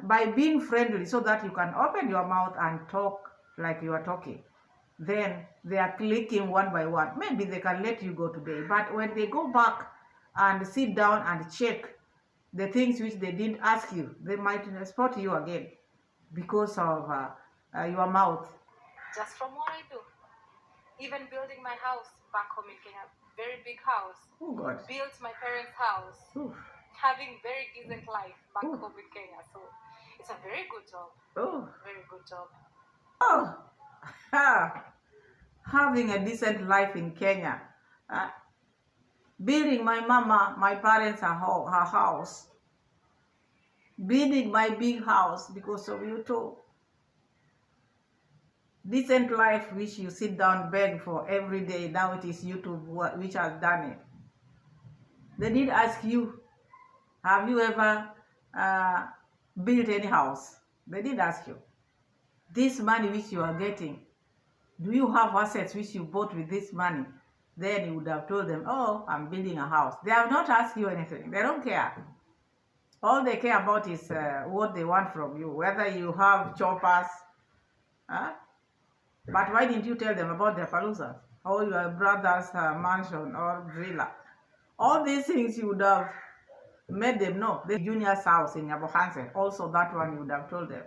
by being friendly so that you can open your mouth and talk like you are talking. Then they are clicking one by one. Maybe they can let you go today, but when they go back and sit down and check the things which they didn't ask you, they might spot you again because of your mouth. Just from what I do. Even building my house back home in Kenya, very big house. Oh God. Built my parents' house. Oof. Having very decent life back Ooh. home in Kenya. So it's a very good job. Oh. Very good job. Oh. Having a decent life in Kenya. Building my parents her house. Building my big house because of you too. Decent life which you sit down beg for every day. Now it is YouTube which has done it. They did ask you, have you ever built any house? They did ask you. This money which you are getting, do you have assets which you bought with this money? Then you would have told them, oh, I'm building a house. They have not asked you anything. They don't care. All they care about is what they want from you, whether you have choppers. But why didn't you tell them about their paluzas or your brother's mansion or villa? All these things you would have made them know. The junior's house in Yabohanse, also that one you would have told them.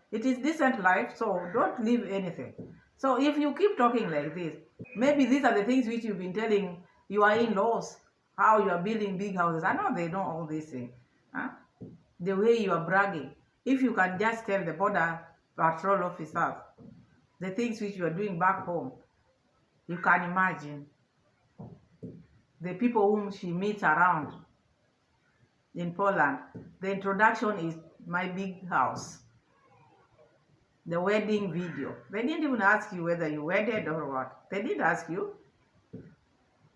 It is decent life, so don't leave anything. So if you keep talking like this, maybe these are the things which you've been telling your in-laws, how you are building big houses. I know they know all these things. The way you are bragging. If you can just tell the border patrol officers the things which you are doing back home, you can imagine the people whom she meets around in Poland. The introduction is my big house. the wedding video. They didn't even ask you whether you wedded or what. They didn't ask you.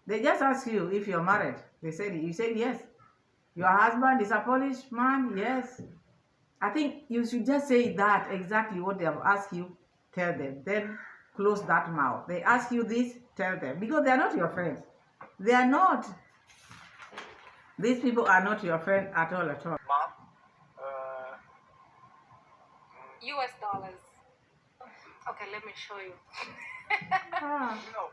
They just asked you if you're married. You said yes. Your husband is a Polish man? Yes. I think you should just say that exactly what they have asked you, tell them. Then close that mouth. They ask you this, tell them. Because they are not your friends. They are not. These people are not your friend at all, at all. Mom, US dollars. Okay, let me show you.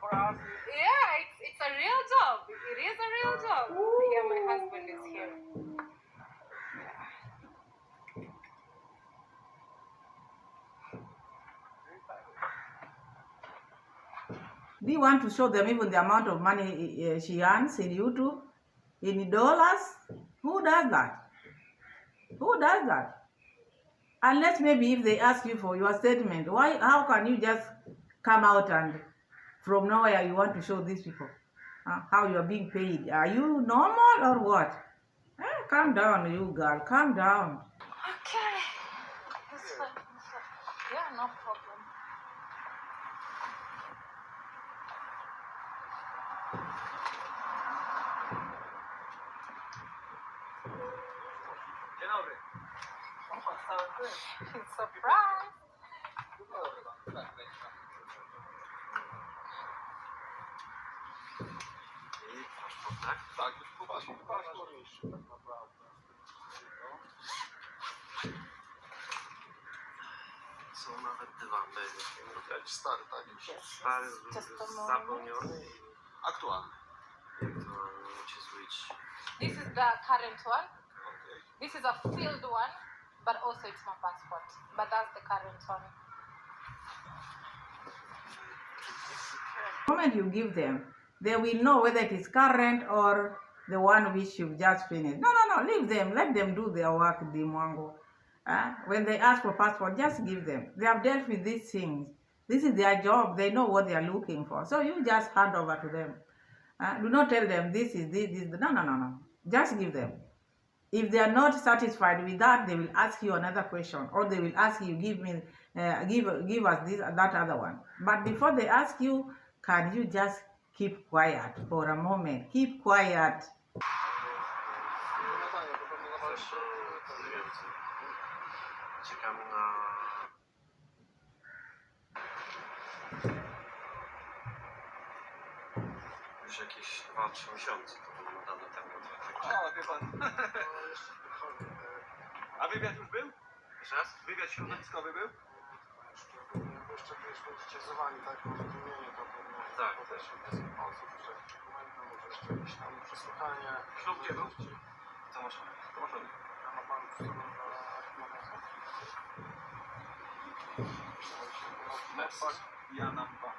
for us, Yeah, it's a real job. It is a real job. Yeah, my husband is here. Do you want to show them even the amount of money she earns in YouTube? In dollars? Who does that? Who does that? Unless maybe if they ask you for your statement, how can you just come out and from nowhere you want to show these people how you are being paid? Are you normal or what? Calm down, you girl, calm down. Okay. This one. Yeah, no problem. dzień dobry. Surprise. Tak, już popatrzmy, tak naprawdę. Są nawet dwa medy. Stary, tak? Już. Stary, Just a moment. zapomniony i Aktualny. aktualnie macie złyć. This is the current one. Okay. This is a filled one, but also it's my passport. But that's the current one. The moment you give them, they will know whether it is current or the one which you've just finished. No, leave them. Let them do their work, Dimwango. When they ask for passport, just give them. They have dealt with these things. This is their job. They know what they are looking for. So you just hand over to them. Do not tell them this is this. No. Just give them. If they are not satisfied with that, they will ask you another question, or they will ask you, give us this, that other one. But before they ask you, can you just keep quiet for a moment? Keep quiet. Czekamy na... Już jakieś 2-3 miesiące to było dane temu. O, wie pan. A wywiad już był? Jeszcze raz? Wywiad środowiskowy był? Jeszcze będziecie zwani, tak? Porozumienie to pewnie. Tak. To też jest osób, jeszcze jakieś dokumenty, może jeszcze jakieś tam przesłuchanie. Ślub gdzie był? To masz. A ma pan przy sobie Medpak, Jana 2.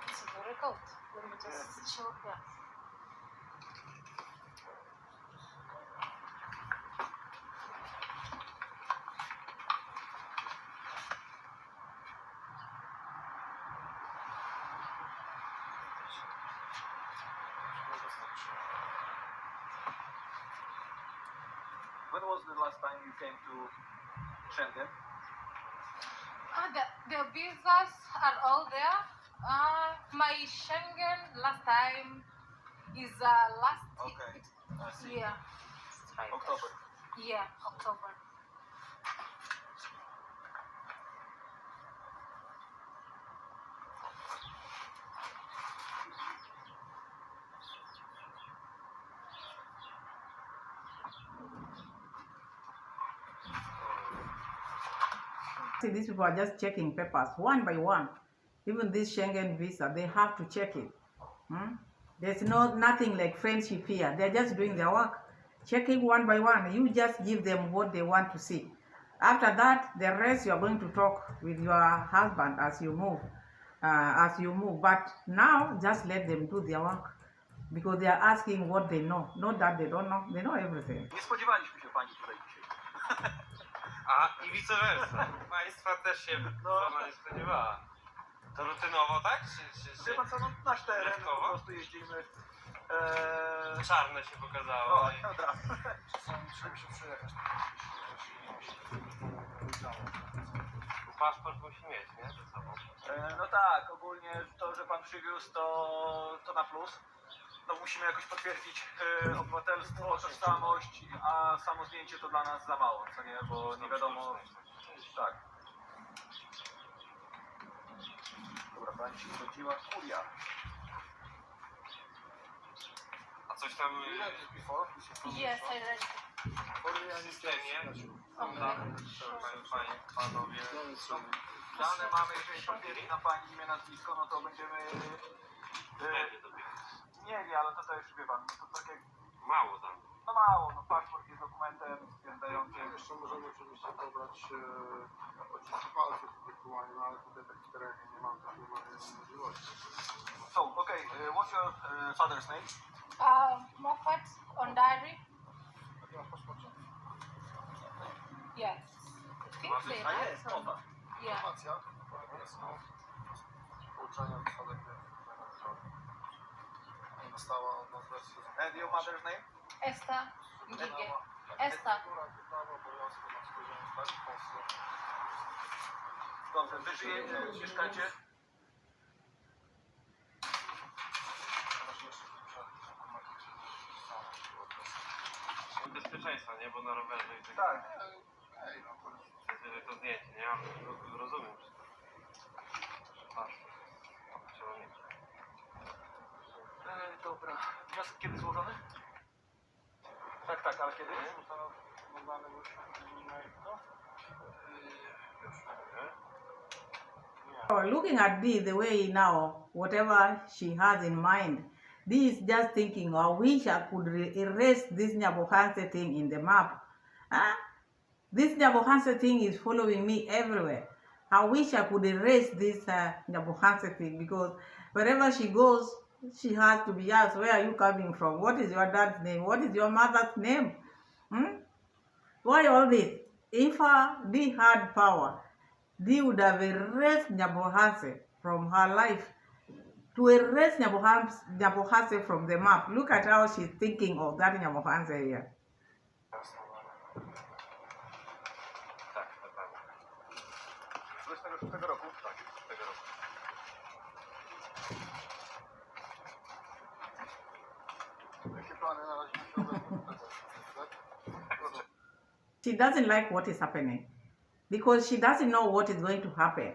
It's very good. Let me just show you. When was the last time you came to Schengen? The visas are all there. My Schengen last time is last Okay. I see. year. Right. October. Yeah, October. See, these people are just checking papers one by one. Even this Schengen visa, they have to check it. There's nothing like friendship here. They're just doing their work, checking one by one. You just give them what they want to see. After that, the rest you are going to talk with your husband as you move. But now, just let them do their work. Because they are asking what they know. Not that they don't know. They know everything. Nie spodziewaliśmy się pani tutaj dzisiaj. A i vice versa. Państwa też się sama nie spodziewała. To rutynowo, tak? Wie pan co, no, nasz teren, Dodatkowo? po prostu jeździmy Czarne się pokazało. O, dobra. Czasami trzeba się przejechać. Paszport musi mieć, nie? Ze sobą. No tak, ogólnie to, że pan przywiózł, to na plus. No musimy jakoś potwierdzić obywatelstwo, tożsamość, a samo zdjęcie to dla nas za mało, co nie? Bo nie wiadomo... Tak. Dobra, pani się zgodziła. Kuria. A coś tam... Yes, I read it. w systemie? Okay. Panowie... Dane mamy, jeżeli potwierdzi na pani imię, nazwisko, no to będziemy... Nie, ale to już wie pan, to tak jak... Mało tam. No mało, no paszport jest dokumentem stwierdzającym. Jeszcze możemy oczywiście pobrać odciski palców ewentualnie, no ale tutaj w takim terenie nie mam takiej możliwości. So, okay, what's your father's name? Moffat on diary. Taki masz paszporcie? Yes. Think they A have jest, some. mowa. Yeah. Informacja, pouczenia zasadek nie dostała od nas wersji. And your mother's name? Esther. Ngige. Esther. Prawo obowiązku na spojrzenie stać w Polsce. Dobrze, wy żyjecie, mieszkacie? Bezpieczeństwa, nie? Bo na rowerze i tak. Tak. Ej, no to jest... To zdjęcie, nie? Ja rozumiem, że paszport trzeba mieć. Dobra. Wniosek kiedy złożony? Tak, ale kiedy? Looking at this, the way now, whatever she has in mind, this is just thinking, I wish I could erase this Nyabohanse thing in the map. Huh? This Nyabohanse thing is following me everywhere. I wish I could erase this Nyabohanse thing, because wherever she goes, she has to be asked, where are you coming from? What is your dad's name? What is your mother's name? Why all this? If they had power, they would have erased Nyabohanse from her life. To erase Nyabohanse from the map. Look at how she's thinking of that Nyabohanse here. Tak, to prawda. 26 roku? Tak, tego roku. Jakie plany na razie myślowe? She doesn't like what is happening because she doesn't know what is going to happen.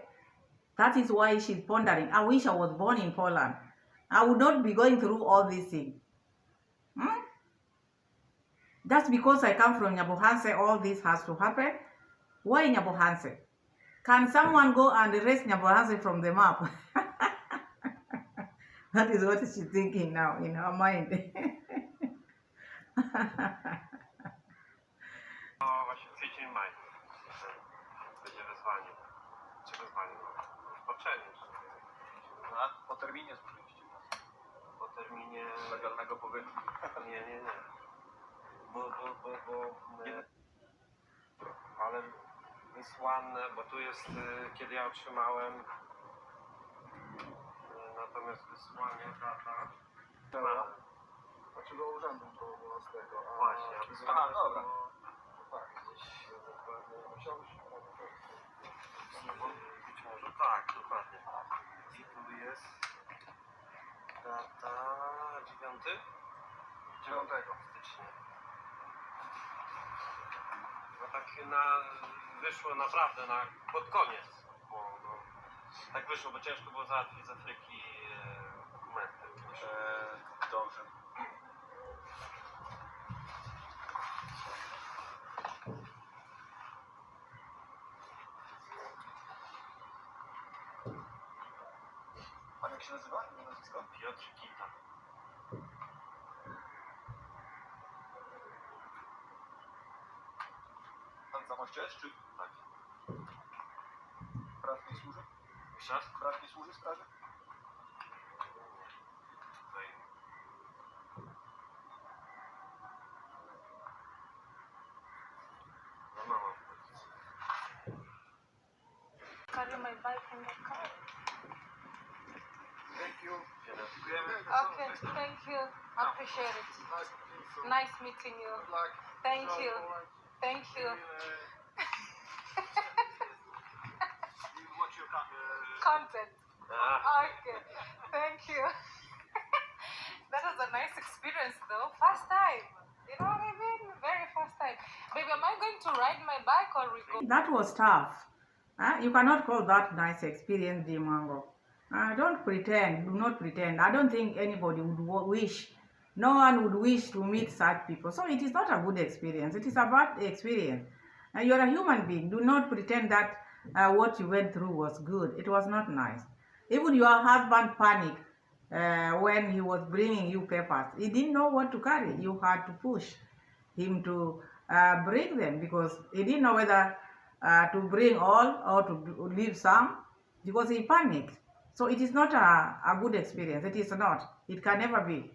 That is why she's pondering, I wish I was born in Poland. I would not be going through all these things. That's because I come from Nyabohanse, all this has to happen. Why Nyabohanse? Can someone go and erase Nyabohanse from the map? That is what she's thinking now in her mind. No właśnie kwiecień, maj. Będzie wezwanie. Czy wezwanie? Rozpoczęcie. Po terminie złożyliście. Po terminie... Legalnego pobytu. Nie. Bo ale wysłane, bo tu jest, kiedy ja otrzymałem, natomiast wysłanie data. Znaczy do urzędu to z tego. Właśnie, a Aha, dobra. Tak, gdzieś dokładnie. Musiałbyś... Być może tak, dokładnie. I tu jest data 9 stycznia. No tak wyszło naprawdę pod koniec. Bo, tak wyszło, bo ciężko było załatwić z Afryki dokumenty. Dobrze. Pan jak się nazywa? Imię, nazwisko? Piotr Kita. Pan zamoście jest, czy? Tak. Brat nie służy? Jeszcze raz? Brat nie służy straży? Tutaj. No mama. Carry my bike in the car. Thank you. Dziękujemy. Dziękujemy. Okay, thank you. Appreciate it. Nice meeting you. Nice meeting you. Good luck. Thank Enjoy you. Poland. Thank you. You watch your Content. Ah, Okay. Thank you. That was a nice experience though. First time. You know what I mean? Very first time. Baby, am I going to ride my bike or we go? That was tough. You cannot call that nice experience, Dimango. Don't pretend. Do not pretend. I don't think anybody would wish. No one would wish to meet such people. So it is not a good experience. It is a bad experience. You are a human being. Do not pretend that what you went through was good. It was not nice. Even your husband panicked when he was bringing you papers. He didn't know what to carry. You had to push him to bring them because he didn't know whether to bring all or to leave some because he panicked. So it is not a good experience. It is not. It can never be.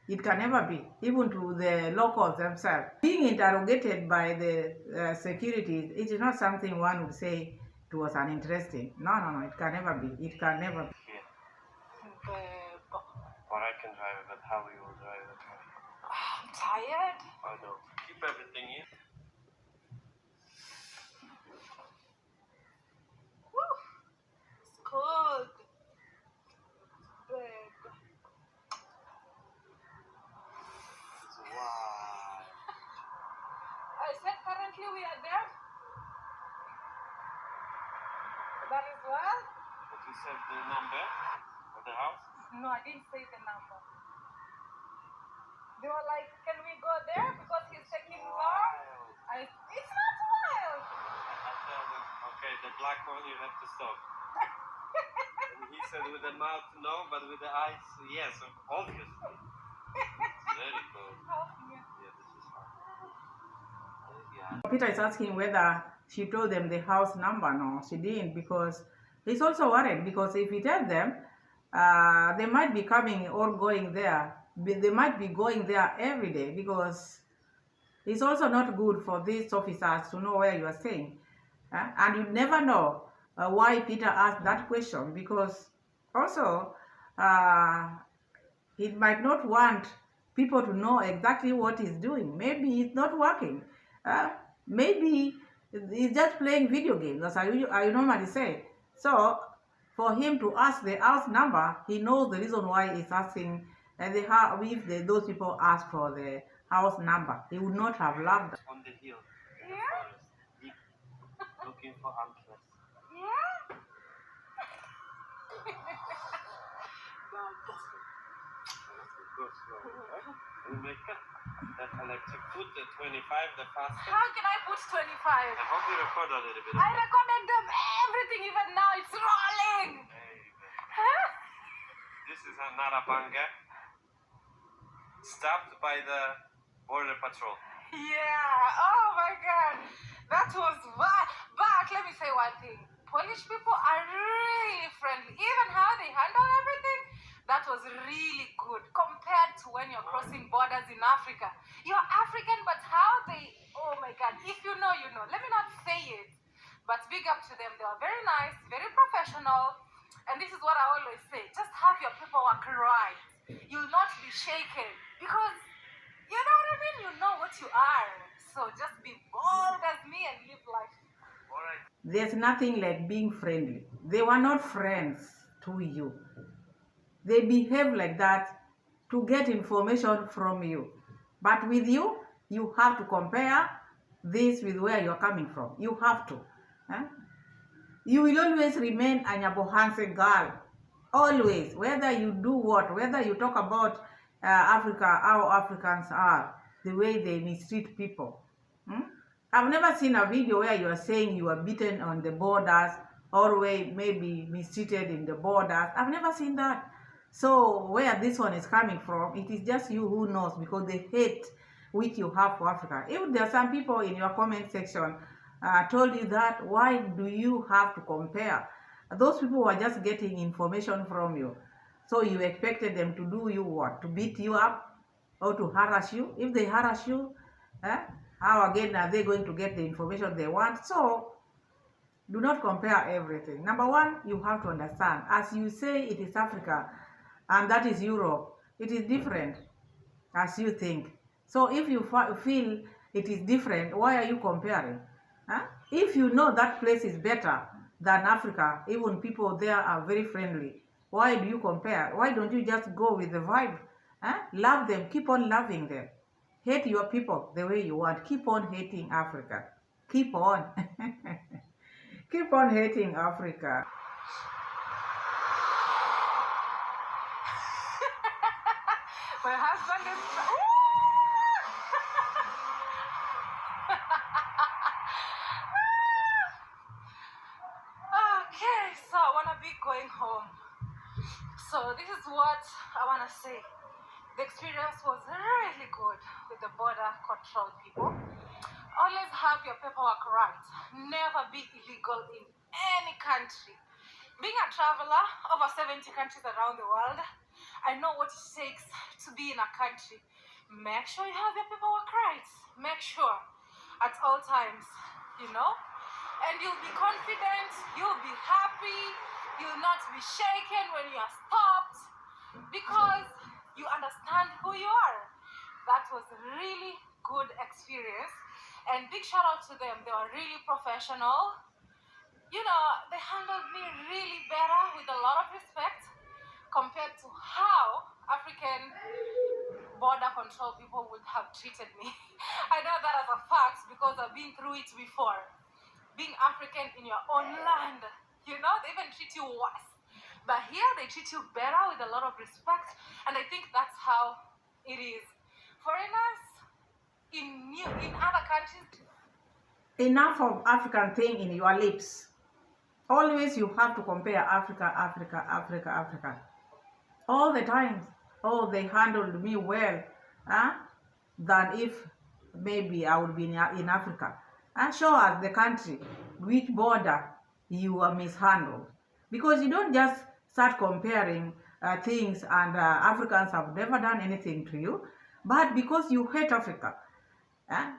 It can never be, even to the locals themselves. Being interrogated by the securities, it is not something one would say it was uninteresting. No, no, no, it can never be. It can never be. here. Or I can drive it, but how you will drive it? I'm tired. I know. Keep everything in. Woo. It's cold. Babe. Wow. I said currently we are there. That is what? But you said the number of the house? No, I didn't say the number. They were like, can we go there because he's taking long? It's not wild. I tell them, okay, the black one you have to stop. And he said with the mouth no, but with the eyes yes, obviously. Very cool. Help me. Yeah, this is fun. Yeah. Peter is asking whether she told them the house number. No, she didn't, because he's also worried, because if he tells them, they might be coming or going there. They might be going there every day, because it's also not good for these officers to know where you are staying. And you never know why Peter asked that question, because also he might not want people to know exactly what he's doing. Maybe he's not working. Maybe he's just playing video games, as I normally say. So for him to ask the house number, he knows the reason why he's asking. And if those people ask for the house number, he would not have loved. On the hill, in the Yeah? forest, deep, looking for antlers. Yeah? Go slow, right? We make that electric. Put the 25, the fastest. How can I put 25? I hope you record a little bit. I recorded them everything, even now it's rolling. Huh? This is a Narabanga, stopped by the border patrol. Yeah. Oh my God. That was bad. But let me say one thing. Polish people are really friendly. Even how they handle everything, that was really good compared to when you're crossing borders in Africa. You're African, but how they, oh my God, if you know, you know. Let me not say it, but big up to them. They were very nice, very professional. And this is what I always say, just have your paperwork right. You'll not be shaken, because you know what I mean? You know what you are. So just be bold as me and live life. Alright. There's nothing like being friendly. They were not friends to you. They behave like that to get information from you. But with you, you have to compare this with where you're coming from. You have to. You will always remain a Nyabohanse girl. Always. Whether you do what, whether you talk about Africa, how Africans are, the way they mistreat people. I've never seen a video where you are saying you are beaten on the borders or maybe mistreated in the borders. I've never seen that. So where this one is coming from, it is just you who knows, because the hate which you have for Africa. If there are some people in your comment section told you that, why do you have to compare? Those people were just getting information from you. So you expected them to do you what? To beat you up or to harass you? If they harass you, how again are they going to get the information they want? So do not compare everything. Number one, you have to understand, as you say it is Africa and that is Europe, it is different. as you think. So if you feel it is different, why are you comparing? Huh? If you know that place is better than Africa, even people there are very friendly, why do you compare? Why don't you just go with the vibe? Huh? Love them, keep on loving them. Hate your people the way you want. Keep on hating Africa. Keep on. Keep on hating Africa. My husband is. Okay, so I wanna be going home. So this is what I wanna say. The experience was really good with the border control people. Always have your paperwork right. Never be illegal in any country. Being a traveler over 70 countries around the world, I know what it takes to be in a country. Make sure you have your paperwork right. Make sure at all times, you know? And you'll be confident, you'll be happy, you'll not be shaken when you are stopped because you understand who you are. That was a really good experience. And big shout out to them. They were really professional. You know, they handled me really better with a lot of respect compared to how African border control people would have treated me. I know that as a fact because I've been through it before. Being African in your own land, you know, they even treat you worse. But here they treat you better with a lot of respect, and I think that's how it is. Foreigners in other countries. Enough of African thing in your lips. Always you have to compare Africa, Africa, Africa, Africa. All the times. Oh, they handled me well. Huh? Than if maybe I would be in Africa. And show us the country, which border you are mishandled. Because you don't just start comparing things and Africans have never done anything to you. But because you hate Africa,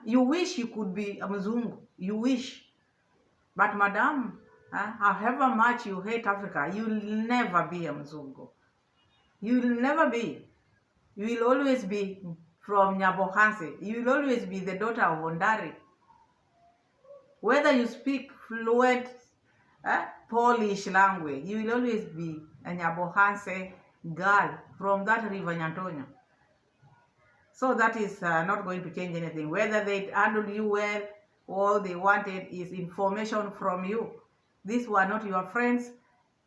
you wish you could be a Mzungu. You wish. But madam, however much you hate Africa, you'll never be a Mzungu. You'll never be. You will always be from Nyabohanse. You will always be the daughter of Ondari. Whether you speak fluent Polish language, you will always be a Nyabohanse girl from that river Nyantonyo. So that is not going to change anything. Whether they handled you well, all they wanted is information from you. These were not your friends.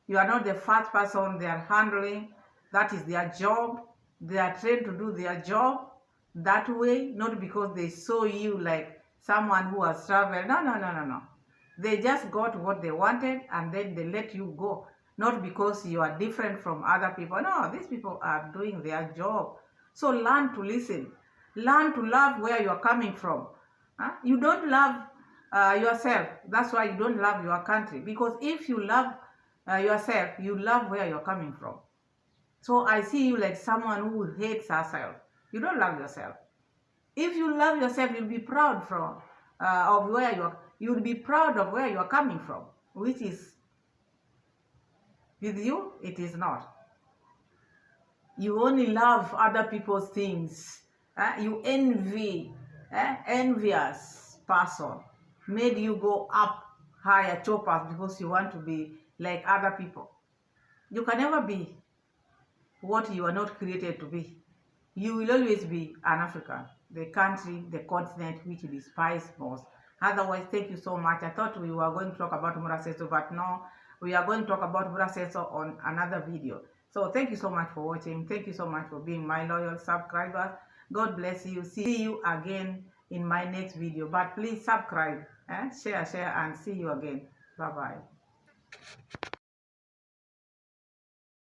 You are not the first person they are handling. That is their job. They are trained to do their job that way, not because they saw you like someone who has traveled. No. They just got what they wanted and then they let you go. Not because you are different from other people. No, these people are doing their job. So learn to listen. Learn to love where you are coming from. You don't love yourself. That's why you don't love your country. Because if you love yourself, you love where you're coming from. So I see you like someone who hates herself. You don't love yourself. If you love yourself, you'll be proud of where you are. You'll be proud of where you are coming from, which is with you, it is not. You only love other people's things. You envy, envious person made you go up higher choppers because you want to be like other people. You can never be what you are not created to be. You will always be an African, the country, the continent which you despise most. Otherwise, thank you so much. I thought we were going to talk about Muraseso, but no, we are going to talk about Muraseso on another video. So thank you so much for watching. Thank you so much for being my loyal subscribers. God bless you. See you again in my next video. But please subscribe, share, and see you again. Bye-bye.